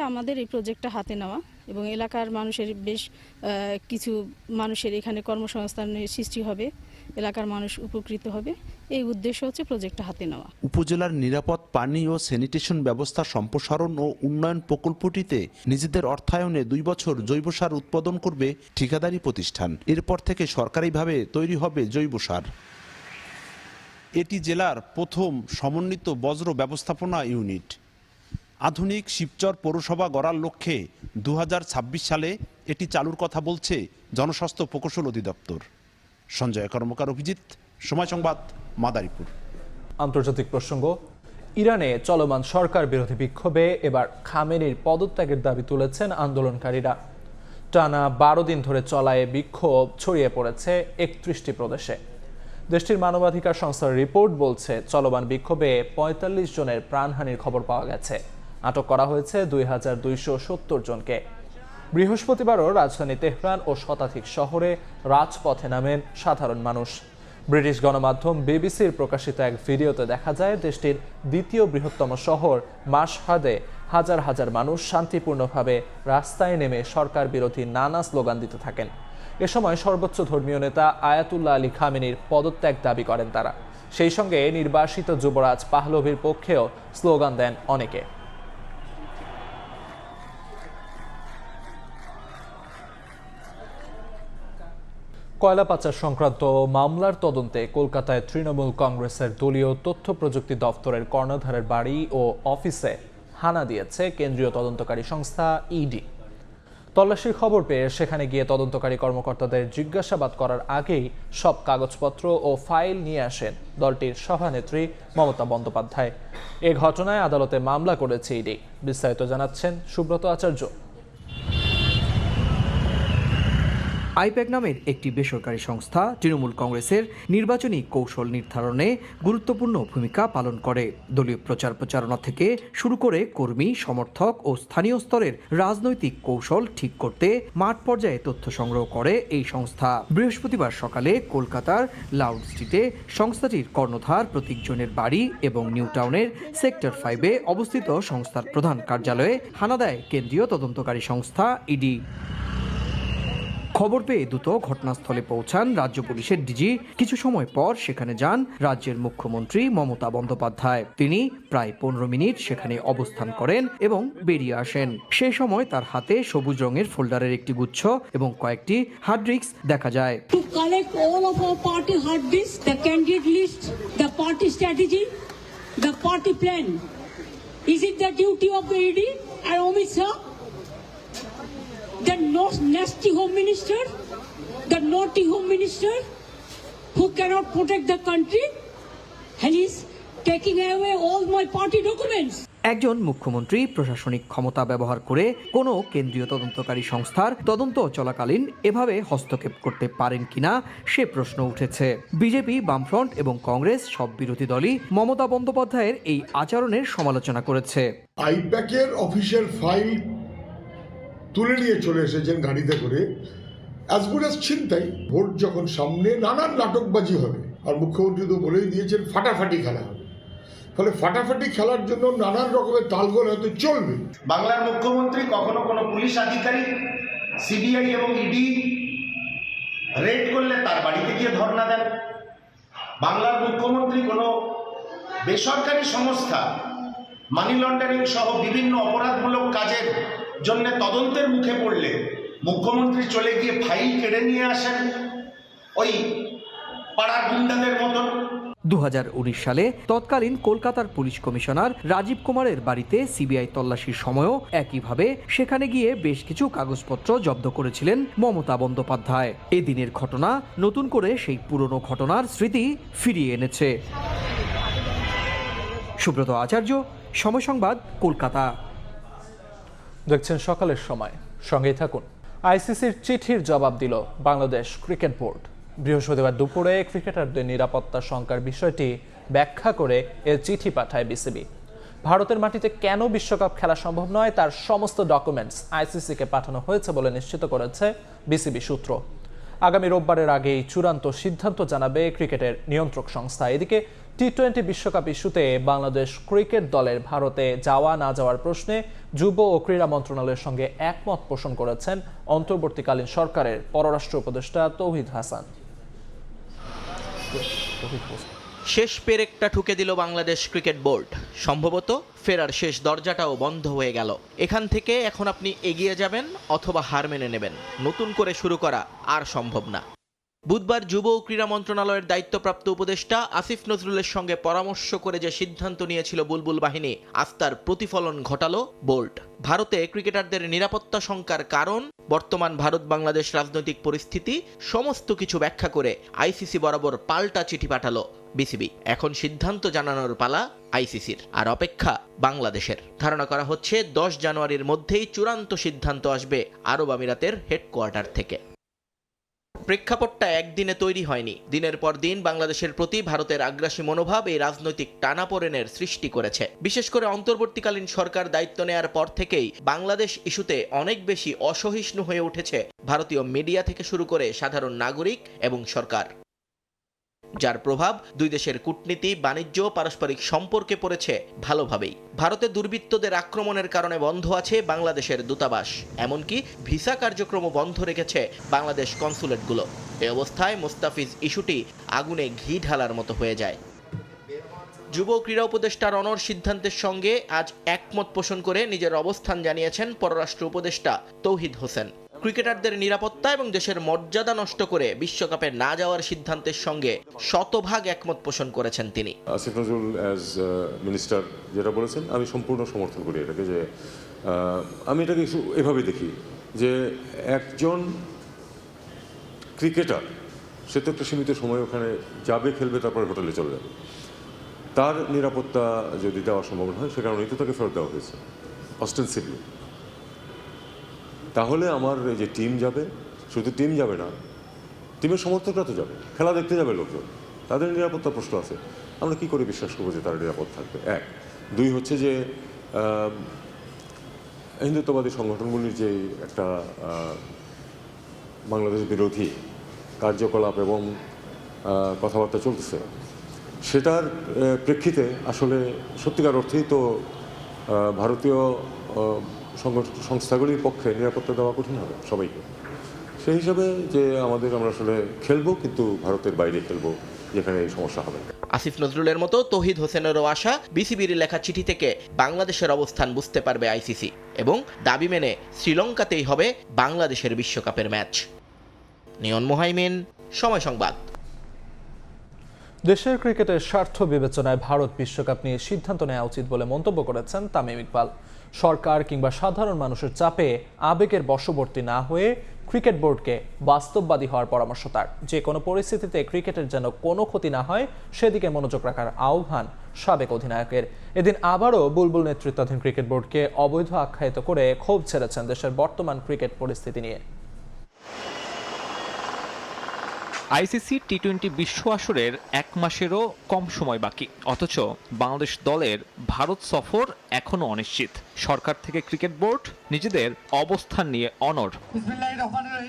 আমাদের এই প্রজেক্টটা হাতে নেওয়া এবং এলাকার মানুষের বেশ কিছু মানুষের এখানে কর্মসংস্থানের সৃষ্টি হবে, এলাকার মানুষ উপকৃত হবে। এই উদ্দেশ্য প্রজেক্টটা হাতে নেওয়া। উপজেলার নিরাপদ পানি ও স্যানিটেশন ব্যবস্থা সম্প্রসারণ ও উন্নয়ন প্রকল্পটিতে নিজেদের অর্থায়নে 2 বছর জৈব সার উৎপাদন করবে ঠিকাদারি প্রতিষ্ঠান। এরপর থেকে সরকারিভাবে তৈরি হবে জৈব সার। এটি জেলার প্রথম সমন্বিত বজ্র ব্যবস্থাপনা ইউনিট। আধুনিক শিবচর পৌরসভা গড়ার লক্ষ্যে 2026 সালে এটি চালুর কথা বলছে জনস্বাস্থ্য প্রকৌশল অধিদপ্তর। সঞ্জয় কর্মকার, অভিজিৎ, সময় সংবাদ, মাদারীপুর। আন্তর্জাতিক প্রসঙ্গ, ইরানে চলমান সরকার বিরোধী বিক্ষোভে এবার খামেনির পদত্যাগের দাবি তুলেছেন আন্দোলনকারীরা। টানা 12 দিন ধরে চলা এ বিক্ষোভ ছড়িয়ে পড়েছে 31টি প্রদেশে। দেশটির মানবাধিকার সংস্থার রিপোর্ট বলছে, চলমান বিক্ষোভে 45 জনের প্রাণহানির খবর পাওয়া গেছে। আটক করা হয়েছে 2270 জনকে। বৃহস্পতিবারও রাজধানী তেহরান ও শতাধিক শহরে রাজপথে নামেন সাধারণ মানুষ। ব্রিটিশ গণমাধ্যম বিবিসির প্রকাশিত এক ভিডিওতে দেখা যায়, দেশটির দ্বিতীয় বৃহত্তম শহর মাশহাদে হাজার হাজার মানুষ শান্তিপূর্ণভাবে রাস্তায় নেমে সরকার বিরোধী নানা স্লোগান দিতে থাকেন। এ সময় সর্বোচ্চ ধর্মীয় নেতা আয়াতুল্লাহ আলী খামেনির পদত্যাগ দাবি করেন তারা। সেই সঙ্গে নির্বাসিত যুবরাজ পাহলভির পক্ষেও স্লোগান দেন অনেকে। কয়লা পাচার সংক্রান্ত মামলার তদন্তে কলকাতায় তৃণমূল কংগ্রেসের দলীয় তথ্য প্রযুক্তি দফতরের কর্ণধারের বাড়ি ও অফিসে হানা দিয়েছে কেন্দ্রীয় তদন্তকারী সংস্থা ইডি। তল্লাশির খবর পেয়ে সেখানে গিয়ে তদন্তকারী কর্মকর্তাদের জিজ্ঞাসাবাদ করার আগেই সব কাগজপত্র ও ফাইল নিয়ে আসেন দলটির সভানেত্রী মমতা বন্দ্যোপাধ্যায়। এ ঘটনায় আদালতে মামলা করেছে ইডি। বিস্তারিত জানাচ্ছেন সুব্রত আচার্য। আইপ্যাক নামের একটি বেসরকারি সংস্থা তৃণমূল কংগ্রেসের নির্বাচনী কৌশল নির্ধারণে গুরুত্বপূর্ণ ভূমিকা পালন করে। দলীয় প্রচার প্রচারণা থেকে শুরু করে কর্মী, সমর্থক ও স্থানীয় স্তরের রাজনৈতিক কৌশল ঠিক করতে মাঠ পর্যায়ে তথ্য সংগ্রহ করে এই সংস্থা। বৃহস্পতিবার সকালে কলকাতার লাউড স্ট্রিটে সংস্থাটির কর্ণধার প্রতীক জৈনের বাড়ি এবং নিউ টাউনের সেক্টর 5-এ অবস্থিত সংস্থার প্রধান কার্যালয়ে হানা দেয় কেন্দ্রীয় তদন্তকারী সংস্থা ইডি। খবর পেয়ে দ্রুত ঘটনাস্থলে পৌঁছান রাজ্য পুলিশের ডিজি। কিছু সময় পর সেখানে যান রাজ্যের মুখ্যমন্ত্রী মমতা বন্দ্যোপাধ্যায়। তিনি প্রায় 15 মিনিট সেখানে অবস্থান করেন এবং বেরিয়ে আসেন। সেই সময় তার হাতে সবুজ রঙের ফোল্ডারের একটি গুচ্ছ এবং কয়েকটি হার্ড ডিস্ক দেখা যায়। To collect all of our party hard disks, the candidate list, the party strategy, the party plan. Is it the duty of the ED and Amit Shah? The nasty home minister, the naughty home minister who cannot protect the country and is taking away all my party documents. একজন মুখ্যমন্ত্রী প্রশাসনিক ক্ষমতা ব্যবহার করে কোনো কেন্দ্রীয় তদন্তকারী সংস্থার তদন্ত চলাকালীন এভাবে হস্তক্ষেপ করতে পারেন কিনা সে প্রশ্ন উঠেছে। বিজেপি, বামফ্রন্ট এবং কংগ্রেস সব বিরোধী দলই মমতা বন্দ্যোপাধ্যায়ের এই আচরণের সমালোচনা করেছে। আইপ্যাকের অফিসের ফাইল তুলে নিয়ে চলে এসেছেন গাড়িতে করে, অ্যাজ গুড অ্যাজ ছিনতাই। ভোট যখন সামনে নানান নাটকবাজি হবে, আর মুখ্যমন্ত্রী তো বলেই দিয়েছেন ফাটাফাটি খেলা হবে। ফলে ফাটাফাটি খেলার জন্য নানান রকমের তালগোল হয়তো চলবে। বাংলার মুখ্যমন্ত্রী কখনো কোনো পুলিশ আধিকারিক, সিবিআই এবং ইডি রেড করলে তার বাড়িতে গিয়ে ধর্ণা দেন। বাংলার মুখ্যমন্ত্রী কোনো বেসরকারি সংস্থা মানি লন্ডারিং সহ বিভিন্ন অপরাধমূলক কাজের জন্য তদন্তের মুখে পড়লে মুখ্যমন্ত্রী চলে গিয়ে ফাইল কেড়ে নিয়ে আসেন ওই পাড়ার গুন্ডাদের মতন। 2019 সালে তৎকালীন কলকাতার পুলিশ কমিশনার রাজীব কুমারের বাড়িতে সিবিআই তল্লাশির সময়ও একইভাবে সেখানে গিয়ে বেশ কিছু কাগজপত্র জব্দ করেছিলেন মমতা বন্দ্যোপাধ্যায়। এদিনের ঘটনা নতুন করে সেই পুরনো ঘটনার স্মৃতি ফিরিয়ে এনেছে। সুব্রত আচার্য, সময় সংবাদ, কলকাতা। দেখছেন সকালের সময়, সঙ্গেই থাকুন। আইসিসির চিঠির জবাব দিল বাংলাদেশ ক্রিকেট বোর্ড। বৃহস্পতিবার দুপুরে ক্রিকেটারদের নিরাপত্তা শঙ্কার বিষয়টি ব্যাখ্যা করে এর চিঠি পাঠায় বিসিবি। ভারতের মাটিতে কেন বিশ্বকাপ খেলা সম্ভব নয় তার সমস্ত ডকুমেন্টস আইসিসিকে পাঠানো হয়েছে বলে নিশ্চিত করেছে বিসিবি সূত্র। আগামী রোববারের আগেই চূড়ান্ত সিদ্ধান্ত জানাবে ক্রিকেটের নিয়ন্ত্রক সংস্থা। এদিকে টি-20 বিশ্বকাপ ইস্যুতে বাংলাদেশ ক্রিকেট দলের ভারতে যাওয়া না যাওয়ার প্রশ্নে যুব ও ক্রীড়া মন্ত্রণালয়ের সঙ্গে একমত পোষণ করেছেন অন্তর্বর্তীকালীন সরকারের পররাষ্ট্র উপদেষ্টা তৌহিদ হাসান। শেষ পেরেকটা ঠুকে দিল বাংলাদেশ ক্রিকেট বোর্ড। সম্ভবত ফেরার শেষ দরজাটাও বন্ধ হয়ে গেল। এখান থেকে এখন আপনি এগিয়ে যাবেন অথবা হার মেনে নেবেন। নতুন করে শুরু করা আর সম্ভব না। বুধবার যুব ও ক্রীড়া মন্ত্রণালয়ের দায়িত্বপ্রাপ্ত উপদেষ্টা আসিফ নজরুলের সঙ্গে পরামর্শ করে যে সিদ্ধান্ত নিয়েছিল বুলবুল বাহিনী, আজ তার প্রতিফলন ঘটালো বোর্ড। ভারতে ক্রিকেটারদের নিরাপত্তা শঙ্কার কারণ, বর্তমান ভারত বাংলাদেশ রাজনৈতিক পরিস্থিতি সমস্ত কিছু ব্যাখ্যা করে আইসিসি বরাবর পাল্টা চিঠি পাঠালো বিসিবি। এখন সিদ্ধান্ত জানানোর পালা আইসিসির, আর অপেক্ষা বাংলাদেশের। ধারণা করা হচ্ছে 10 জানুয়ারির মধ্যেই চূড়ান্ত সিদ্ধান্ত আসবে আরব আমিরাতের হেডকোয়ার্টার থেকে। প্রেক্ষাপটটা একদিনে তৈরি হয়নি। দিনের পর দিন বাংলাদেশের প্রতি ভারতের আগ্রাসী মনোভাব এই রাজনৈতিক টানাপোড়েনের সৃষ্টি করেছে। বিশেষ করে অন্তর্বর্তীকালীন সরকার দায়িত্ব নেয়ার পর থেকেই বাংলাদেশ ইস্যুতে অনেক বেশি অসহিষ্ণু হয়ে উঠেছে ভারতীয় মিডিয়া থেকে শুরু করে সাধারণ নাগরিক এবং সরকার, যার প্রভাব দুই দেশের কূটনীতি, বাণিজ্য, পারস্পরিক সম্পর্কে পড়েছে ভালোভাবেই। ভারতে দুর্বৃত্তদের আক্রমণের কারণে বন্ধ আছে বাংলাদেশের দূতাবাস, এমনকি ভিসা কার্যক্রমও বন্ধ রেখেছে বাংলাদেশ কনসুলেটগুলো। এই অবস্থায় মোস্তাফিজ ইস্যুটি আগুনে ঘি ঢালার মতো হয়ে যায়। যুব ক্রীড়া উপদেষ্টা রনর সিদ্ধান্তের সঙ্গে আজ একমত পোষণ করে নিজের অবস্থান জানিয়েছেন পররাষ্ট্র উপদেষ্টা তৌহিদ হোসেন। ক্রিকেটারদের নিরাপত্তা এবং দেশের মর্যাদা নষ্ট করে বিশ্বকাপে না যাওয়ার সিদ্ধান্তের সঙ্গে শতভাগ একমত পোষণ করেছেন তিনি। আসিফ নজরুল অ্যাজ মিনিস্টার যেটা বলেছেন, আমি সম্পূর্ণ সমর্থন করি এটাকে। যে আমি এটাকে এভাবে দেখি যে একজন ক্রিকেটার সে তো একটা সীমিত সময় ওখানে যাবে, খেলবে, তারপরে হোটেলে চলে যাবে। তার নিরাপত্তা যদি দেওয়া সম্ভব হয়, সে কারণেই তো তাকে ফেরত দেওয়া হয়েছে অস্টেন্সিভলি। তাহলে আমার এই যে টিম যাবে, শুধু টিম যাবে না, টিমের সমর্থকরা তো যাবে, খেলা দেখতে যাবে লোকজন, তাদের নিরাপত্তার প্রশ্ন আছে। আমরা কি করে বিশ্বাস করবো যে তারা নিরাপদ থাকবে? এক। দুই হচ্ছে যে হিন্দুত্ববাদী সংগঠনগুলির যে একটা বাংলাদেশ বিরোধী কার্যকলাপ এবং কথাবার্তা চলতেছে, সেটার প্রেক্ষিতে আসলে সত্যিকার অর্থেই তো ভারতীয় সংস্থাগুলির পক্ষে নিরাপত্তা দেওয়া কঠিন হবে সবাইকে। সেই হিসাবে যে আমরা আসলে খেলবো, কিন্তু ভারতের বাইরে খেলবো, যেখানে এই সমস্যা হবে। আসিফ নজরুলের মতো তৌহিদ হোসেনেরও আশা, বিসিবির লেখা চিঠি থেকে বাংলাদেশের অবস্থান বুঝতে পারবে আইসিসি এবং দাবি মেনে শ্রীলঙ্কাতেই হবে বাংলাদেশের বিশ্বকাপের ম্যাচ। নিয়ন মোহাইমিন, সময় সংবাদ। দেশের ক্রিকেটের স্বার্থ বিবেচনায় ভারত বিশ্বকাপ নিয়ে সিদ্ধান্ত নেওয়া উচিত বলে মন্তব্য করেছেন তামিম ইকবাল। সরকার কিংবা সাধারণ মানুষের চাপে আবেগের বশবর্তী না হয়ে ক্রিকেট বোর্ডকে বাস্তববাদী হওয়ার পরামর্শ তার। যে কোনো পরিস্থিতিতে ক্রিকেটের যেন কোনো ক্ষতি না হয় সেদিকে মনোযোগ রাখার আহ্বান সাবেক অধিনায়কের। এদিন আবারও বুলবুল নেতৃত্বাধীন ক্রিকেট বোর্ডকে অবৈধ আখ্যায়িত করে ক্ষোভ ছেড়েছেন দেশের বর্তমান ক্রিকেট পরিস্থিতি নিয়ে। আইসিসি টি-20 বিশ্ব আসরের 1 মাসেরও কম সময় বাকি, অথচ বাংলাদেশ দলের ভারত সফর এখনো অনিশ্চিত। সরকার থেকে ক্রিকেট বোর্ড নিজেদের অবস্থান নিয়ে অনড়।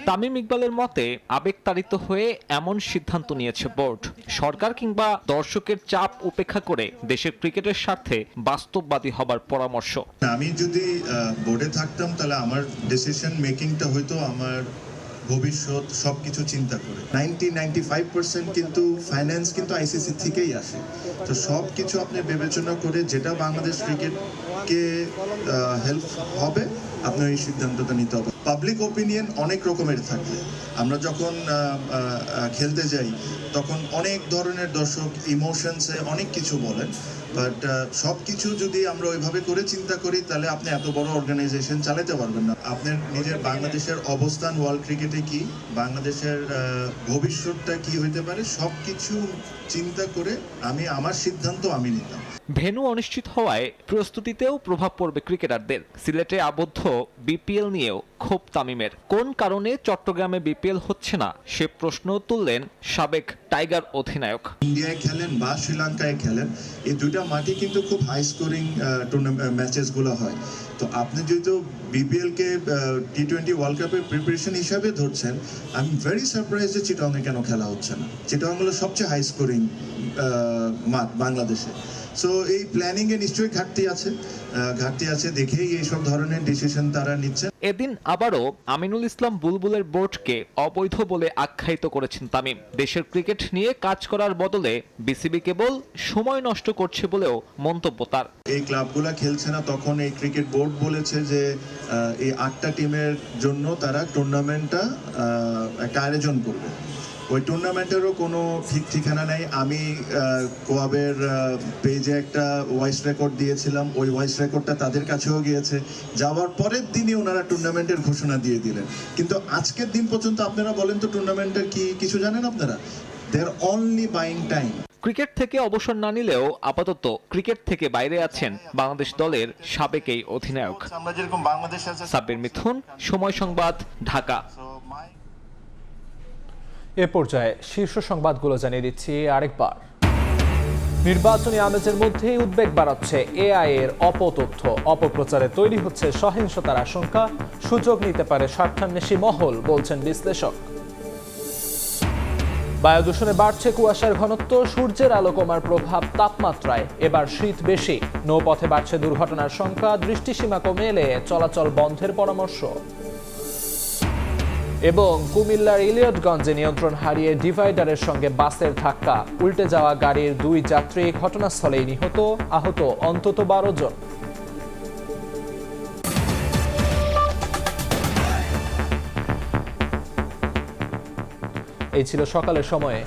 তামিম ইকবালের মতে আবেগতাড়িত হয়ে এমন সিদ্ধান্ত নিয়েছে বোর্ড। সরকার কিংবা দর্শকের চাপ উপেক্ষা করে দেশের ক্রিকেটের স্বার্থে বাস্তববাদী হবার পরামর্শ। আমি যদি বোর্ডে থাকতাম তাহলে আমার ডিসিশন মেকিংটা হয়তো আমার ভবিষ্যৎ সবকিছু চিন্তা করে 95% কিন্তু ফাইন্যান্স কিন্তু আইসিসি থেকেই আসে। তো সবকিছু আপনি বিবেচনা করে যেটা বাংলাদেশ ক্রিকেটকে হেল্প হবে আপনি এই সিদ্ধান্তটা নিতে হবে। পাবলিক ওপিনিয়ন অনেক রকমের থাকে। আমরা যখন খেলতে যাই তখন অনেক ধরনের দর্শক ইমোশনসে অনেক কিছু বলেন, বাট সব কিছু যদি আমরা ওইভাবে করে চিন্তা করি তাহলে আপনি এত বড় অর্গানাইজেশন চালাতে পারবেন না। আপনার নিজের বাংলাদেশের অবস্থান ওয়ার্ল্ড ক্রিকেটে কি, বাংলাদেশের ভবিষ্যৎটা কি হইতে পারে, সব কিছু চিন্তা করে আমার সিদ্ধান্ত আমি নিতাম। ভেন্যু অনিশ্চিত হওয়ায় প্রস্তুতিতেও প্রভাব পড়বে ক্রিকেটারদের। সিলেটে আবদ্ধ বিপিএল নিয়েও ক্ষোভ তামিমের। কোন কারণে চট্টগ্রামে বিপিএল হচ্ছে না সে প্রশ্ন তুললেন সাবেক টাইগার অধিনায়ক। ইন্ডিয়ায় খেলেন বা শ্রীলঙ্কায় খেলেন, এই দুইটা মাঠে কিন্তু খুব হাই স্কোরিং ম্যাচেস গুলো হয়। তো আপনি যেহেতু বিপিএল কে টি-20 ওয়ার্ল্ড কাপের প্রিপারেশন হিসাবে ধরছেন, আই এম ভেরি সারপ্রাইজ যে চিটাগংয়ে কেন খেলা হচ্ছে না। চিটাগং হলো সবচেয়ে হাই স্কোরিং মাঠ বাংলাদেশে। সো এই প্ল্যানিং এ নিশ্চয়ই ঘাটতি আছে দেখেই এইসব ধরনের ডিসিশন তারা নিচ্ছে। এদিন আবারও আমিনুল ইসলাম বুলবুলের বোর্ডকে অবৈধ বলে আখ্যায়িত করেছেন তামিম। দেশের ক্রিকেট নিয়ে কাজ করার বদলে বিসিবি কেবল সময় নষ্ট করছে বলেও মন্তব্য তার। এই ক্লাবগুলো খেলছে না, তখন এই ক্রিকেট বোর্ড বলেছে যে এই 8টা টিমের জন্য তারা টুর্নামেন্টটা একটা আয়োজন করবে। ওই টুর্নামেন্টেরও কোনো ঠিক ঠিকানা নেই। আমি কোয়াবের পেজে একটা ভয়েস রেকর্ড দিয়েছিলাম, ওই ভয়েস রেকর্ডটা তাদের কাছেও গিয়েছে। যাওয়ার পরের দিনই ওনারা টুর্নামেন্টের ঘোষণা দিয়ে দিলেন। কিন্তু আজকের দিন পর্যন্ত আপনারা বলেন তো টুর্নামেন্টের কি কিছু জানেন আপনারা? দে আর অনলি বাইং টাইম। ক্রিকেট থেকে অবসর না নিলেও আপাতত ক্রিকেট থেকে বাইরে আছেন বাংলাদেশ দলের সাবেক এই অধিনায়ক। আমরা যেরকম বাংলাদেশ আছে। সাব্বির মিথুন, সময় সংবাদ, ঢাকা। এ পর্যায়ে শীর্ষ সংবাদগুলো জানিয়ে দিচ্ছি আরেকবার। নির্বাচনী আমেজের মধ্যেই উদ্বেগ বাড়াচ্ছে এআই এর অপতথ্য। অপপ্রচারে তৈরি হচ্ছে সহিংসতার আশঙ্কা, সুযোগ নিতে পারে স্বার্থান্বেষী মহল, বলছেন বিশ্লেষক। বায়ু দূষণে বাড়ছে কুয়াশার ঘনত্ব, সূর্যের আলো কমার প্রভাব তাপমাত্রায়। এবার শীত বেশি, নৌপথে বাড়ছে দুর্ঘটনার সংখ্যা, দৃষ্টিসীমা কমে এলে চলাচল বন্ধের পরামর্শ। এবং কুমিল্লার ইলিয়টগঞ্জে নিয়ন্ত্রণ হারিয়ে ডিভাইডারের সঙ্গে বাসের ধাক্কা, উল্টে যাওয়া গাড়ির 2 যাত্রী ঘটনাস্থলেই নিহত, আহত অন্তত 12 জন। এই ছিল সকালের সময়ে।